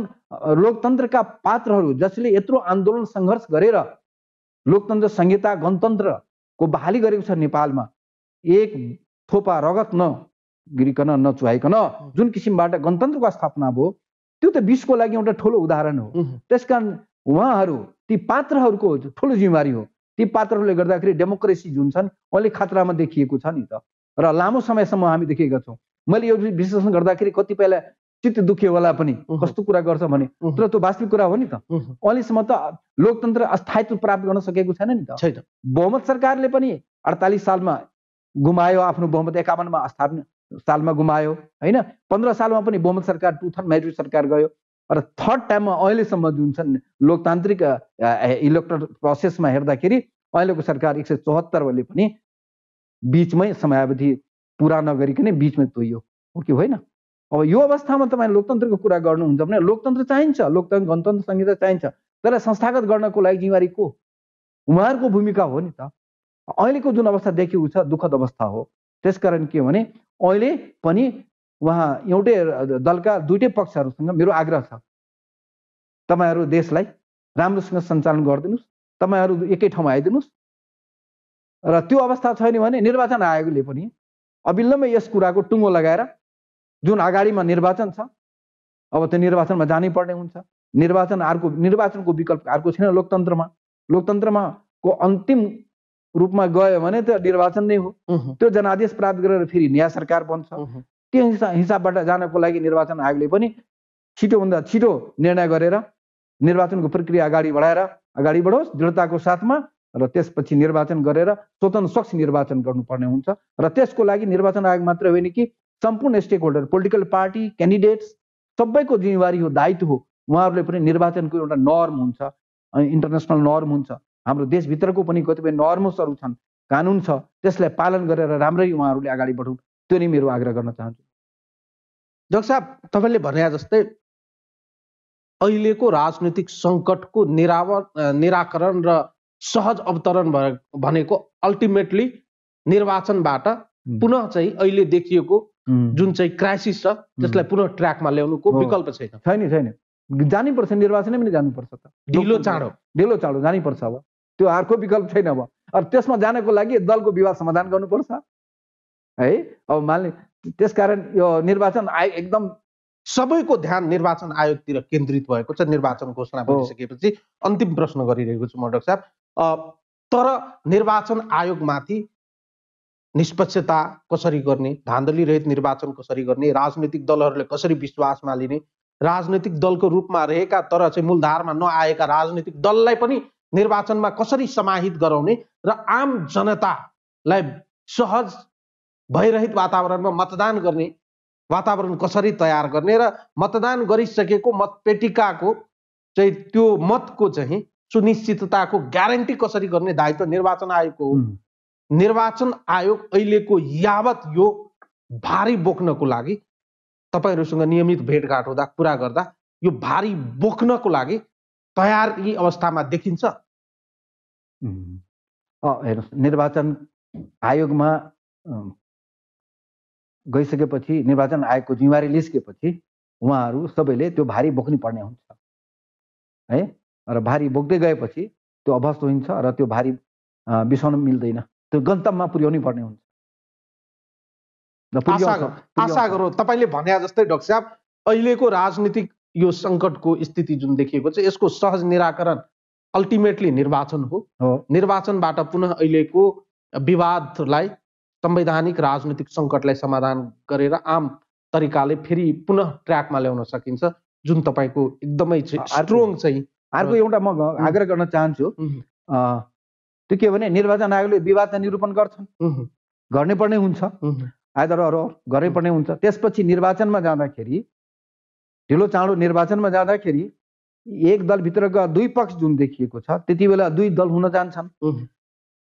लोकतन्त्रका पात्रहरू जसले यत्रो आन्दोलन सङ्घर्ष गरेर लोकतन्त्र संहिता गणतन्त्रको बहाली गरेको छ नेपालमा, एक थोपा रगत नगिरिकन नचुहाइकन जुन किसिमबाट गणतन्त्रको स्थापना भयो त्यो त विश्वको लागि एउटा ठुलो उदाहरण हो। त्यसकारण उहाँहरू, ती पात्रहरूको ठुलो जिम्मेवारी हो। ती पात्रहरूले गर्दाखेरि डेमोक्रेसी जुन छन् अहिले खतरामा देखिएको छ नि त। र लामो समयसम्म हामी देखेका छौँ। मैले यो विश्लेषण गर्दाखेरि कतिपयलाई चित्त दुख्यो होला पनि, कस्तो कुरा गर्छ भने, तर त्यो वास्तविक कुरा हो नि त। अहिलेसम्म त लोकतन्त्र अस्थायित्व प्राप्त गर्न सकेको छैन नि त। बहुमत सरकारले पनि 48 सालमा गुमायो आफ्नो बहुमत, 51 मा सालमा गुमायो होइन। 15 सालमा पनि बहुमत सरकार, 2/3 मेजोरिटी सरकार गयो। र थर्ड टाइममा अहिलेसम्म जुन छन् लोकतान्त्रिक इलेक्टोरल प्रोसेसमा हेर्दाखेरि अहिलेको सरकार 174 ले पनि बिचमै समयावधि पुरा नगरिकन बिचमा तोइयो, हो कि होइन? अब यो अवस्थामा तपाईँ लोकतन्त्रको कुरा गर्नुहुन्छ भने लोकतन्त्र चाहिन्छ, लोकतन्त्र गणतन्त्र संहिता चाहिन्छ, तर संस्थागत गर्नको लागि जिम्मेवारी को? उहाँहरूको भूमिका हो नि त। अहिलेको जुन अवस्था देखिएको छ दुःखद अवस्था हो। त्यसकारण के भने अहिले पनि उहाँ एउटै दलका दुईटै पक्षहरूसँग मेरो आग्रह छ, तपाईँहरू देशलाई राम्रोसँग सञ्चालन गरिदिनुहोस्, तपाईँहरू एकै ठाउँमा आइदिनुहोस्। र त्यो अवस्था छैन भने निर्वाचन आयोगले पनि अविलम्बै यस कुराको टुङ्गो लगाएर जुन अगाडिमा निर्वाचन छ अब त्यो निर्वाचनमा जानै पर्ने हुन्छ। निर्वाचनको विकल्प अर्को छैन लोकतन्त्रमा। लोकतन्त्रमा को अन्तिम रूपमा गयो भने त्यो निर्वाचन नै हो। त्यो जनादेश प्राप्त गरेर फेरि नयाँ सरकार बन्छ। त्यो हिसाबबाट जानको लागि निर्वाचन आयोगले पनि छिटोभन्दा छिटो निर्णय गरेर निर्वाचनको प्रक्रिया अगाडि बढोस् दृढताको साथमा, र त्यसपछि निर्वाचन गरेर स्वतन्त्र स्वच्छ निर्वाचन गर्नुपर्ने हुन्छ। र त्यसको लागि निर्वाचन आयोग मात्र होइन कि सम्पूर्ण stakeholder, political party, candidates सबैको जिम्मेवारी हो, दायित्व हो। उहाँहरूले पनि निर्वाचनको एउटा नर्म हुन्छ, इन्टरनेसनल नर्म हुन्छ, हाम्रो देशभित्रको पनि कतिपय नर्म्सहरू छन्, कानुन छ, त्यसलाई पालन गरेर राम्ररी उहाँहरूले अगाडि बढुन्। त्यो नै मेरो आग्रह गर्न चाहन्छु। डाक्टर साहब, तपाईँले भने जस्तै अहिलेको राजनीतिक सङ्कटको निराकरण र सहज अवतरण भनेको अल्टिमेटली निर्वाचनबाट पुनः चाहिँ अहिले देखिएको जुन चाहिँ क्राइसिस छ त्यसलाई पुनः ट्र्याकमा ल्याउनुको विकल्प छैन। जानैपर्छ, निर्वाचनै पनि जानुपर्छ त, ढिलो चाँडो जानैपर्छ। अब त्यो अर्को विकल्प छैन। अब त्यसमा जानको लागि दलको विवाद समाधान गर्नुपर्छ है। अब मान्ने त्यसकारण यो निर्वाचन आयोग एकदम सबैको ध्यान निर्वाचन आयोगतिर केन्द्रित भएको छ। निर्वाचन घोषणा भइसकेपछि अन्तिम प्रश्न गरिरहेको छु म डाक्टर साहब, तर निर्वाचन आयोगमाथि निष्पक्षता कसरी गर्ने, धाँधली रहित निर्वाचन कसरी गर्ने, राजनीतिक दलहरूले कसरी विश्वासमा लिने, राजनीतिक दलको रूपमा रहेका तर चाहिँ मूलधारमा नआएका राजनीतिक दललाई पनि निर्वाचनमा कसरी समाहित गराउने र आम जनतालाई सहज भइरहित वातावरणमा मतदान गर्ने वातावरण कसरी तयार गर्ने र मतदान गरिसकेको मतपेटिकाको चाहिँ त्यो मतको चाहिँ सुनिश्चितताको ग्यारेन्टी कसरी गर्ने दायित्व निर्वाचन आयोगको हो। निर्वाचन आयोग अहिलेको यावत यो भारी बोक्नको लागि तपाईहरुसँग नियमित भेटघाट हुँदा कुरा गर्दा यो भारी बोक्नको लागि तयारी अवस्थामा देखिन्छ। हेर्नुस्, निर्वाचन आयोगमा गइसकेपछि, निर्वाचन आयोगको जिम्मेवारी लिसकेपछि उहाँहरू सबैले त्यो भारी बोक्नु पर्ने हुन्छ है। र भारी बोक्दै गएपछि त्यो अभ्यस्त हुन्छ र त्यो भारी बिसाउन मिल्दैन, त्यो गन्तव्यमा पुर्याउनै पर्ने हुन्छ। आशा गरौँ तपाईले भने जस्तै डाक्टर साहब अहिलेको राजनीतिक यो संकटको स्थिति जुन देखिएको छ यसको सहज निराकरण अल्टिमेटली निर्वाचन हो। निर्वाचनबाट पुनः अहिलेको विवादलाई, संवैधानिक राजनीतिक संकटलाई समाधान गरेर आम तरिकाले फेरि पुनः ट्र्याकमा ल्याउन सकिन्छ, जुन तपाईको एकदमै स्ट्रोङ चाहिँ। अर्को एउटा म आग्रह गर्न चाहन्छु, त्यो के भने निर्वाचन आयोगले विवाद निरूपण गर्छन्, गर्नै पर्ने हुन्छ, आइदर गर्नै पर्ने हुन्छ। त्यसपछि निर्वाचनमा जाँदाखेरि, ढिलो चाँडो निर्वाचनमा जाँदाखेरि एक दलभित्रका दुई पक्ष जुन देखिएको छ त्यति बेला दुई दल हुन जान्छन्।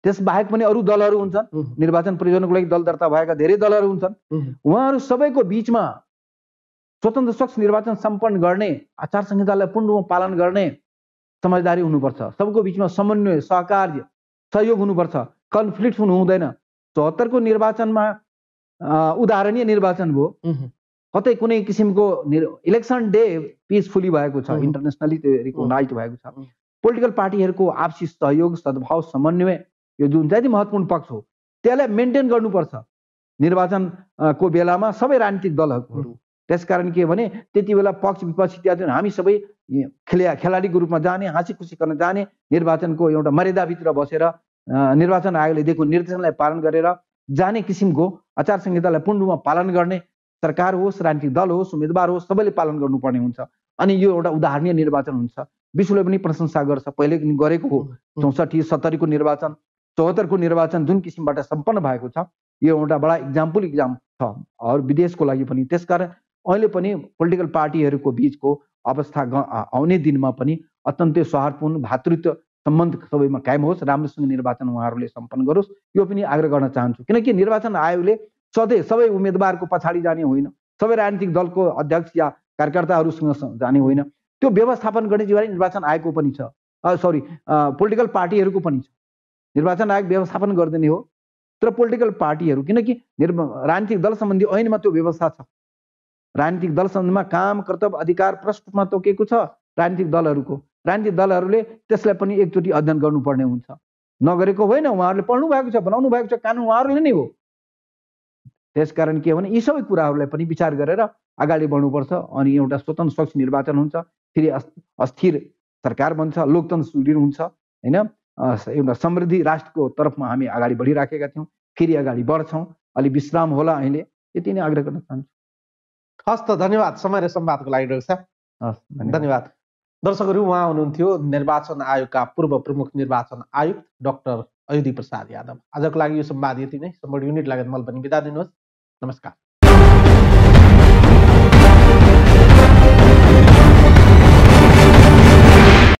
त्यसबाहेक पनि अरू दलहरू हुन्छन्, निर्वाचन परियोजनाको लागि दल दर्ता भएका धेरै दलहरू हुन्छन्। उहाँहरू सबैको बिचमा स्वतन्त्र स्वच्छ निर्वाचन सम्पन्न गर्ने, आचार संहितालाई पूर्ण रूपमा पालन गर्ने समझदारी हुनुपर्छ। सबको बिचमा समन्वय, सहकार्य, सहयोग हुनुपर्छ, कन्फ्लिक्ट हुनु हुँदैन। 74 को निर्वाचनमा उदाहरणीय निर्वाचन भयो, कतै कुनै किसिमको इलेक्सन डे पिसफुली भएको छ, इन्टरनेसनली त्यो रिकग्नाइज्ड भएको छ। पोलिटिकल पार्टीहरूको आपसी सहयोग, सद्भाव, समन्वय यो जुन चाहिँ महत्त्वपूर्ण पक्ष हो त्यसलाई मेन्टेन गर्नुपर्छ निर्वाचनको बेलामा सबै राजनीतिक दलहरू। त्यसकारण के भने त्यति बेला पक्ष विपक्ष इत्यादि हामी सबै खेलाडीको रूपमा जाने, हाँसी खुसी गर्न जाने, निर्वाचनको एउटा मर्यादाभित्र बसेर निर्वाचन आयोगले दिएको निर्देशनलाई पालन गरेर जाने किसिमको आचार संहितालाई पूर्ण रूपमा पालन गर्ने सरकार होस्, राजनीतिक दल होस्, उम्मेदवार होस्, सबैले पालन गर्नुपर्ने हुन्छ। अनि यो एउटा उदाहरणीय निर्वाचन हुन्छ। विश्वले पनि प्रशंसा गर्छ, पहिले गरेको हो 64, 70 को निर्वाचन, 74 को निर्वाचन जुन किसिमबाट सम्पन्न भएको छ यो एउटा बडा इक्जाम छ अरू विदेशको लागि पनि। त्यसकारण अहिले पनि पोलिटिकल पार्टीहरूको बीचको अवस्था आउने दिनमा पनि अत्यन्तै सौहार्दपूर्ण भातृत्व सम्बन्ध सबैमा कायम होस्, राम्रोसँग निर्वाचन उहाँहरूले सम्पन्न गरोस्, यो पनि आग्रह गर्न चाहन्छु। किनकि निर्वाचन आयोगले सधैँ सबै उम्मेदवारको पछाडि जाने होइन, सबै राजनीतिक दलको अध्यक्ष या कार्यकर्ताहरूसँग जाने होइन। त्यो व्यवस्थापन गर्ने जिम्मेवारी निर्वाचन आयोगको पनि छ, पोलिटिकल पार्टीहरूको पनि छ। निर्वाचन आयोग व्यवस्थापन गरिदिने हो, तर पोलिटिकल पार्टीहरू, किनकि राजनीतिक दल सम्बन्धी ऐनमा त्यो व्यवस्था छ। राजनीतिक दल सम्बन्धमा काम, कर्तव्य, अधिकार प्रष्टमा तोकेको छ राजनीतिक दलहरूको। राजनीतिक दलहरूले त्यसलाई पनि एकचोटि अध्ययन गर्नुपर्ने हुन्छ। नगरेको होइन, उहाँहरूले पढ्नु भएको छ, बनाउनु भएको छ, कानुन उहाँहरूले नै हो। त्यसकारण के हो भने यी सबै कुराहरूलाई पनि विचार गरेर अगाडि बढ्नुपर्छ। अनि एउटा स्वतन्त्र स्वच्छ निर्वाचन हुन्छ, फेरि अस्थिर सरकार बन्छ, लोकतन्त्र सुदृढ हुन्छ होइन। एउटा समृद्धि राष्ट्रको तर्फमा हामी अगाडि बढिराखेका थियौँ, फेरि अगाडि बढ्छौँ। अलि विश्राम होला अहिले, यति नै आग्रह गर्न चाहन्छु। हस् त, धन्यवाद समय र संवादको लागि डाक्टर साहब। हस्, धन्यवाद। दर्शकहरू, उहाँ हुनुहुन्थ्यो निर्वाचन आयोगका पूर्व प्रमुख निर्वाचन आयुक्त डाक्टर अयोधी प्रसाद यादव। आजको लागि यो संवाद यति नै। सम्पूर्ण युनिट लागत मल पनि बिदा दिनुहोस्। नमस्कार।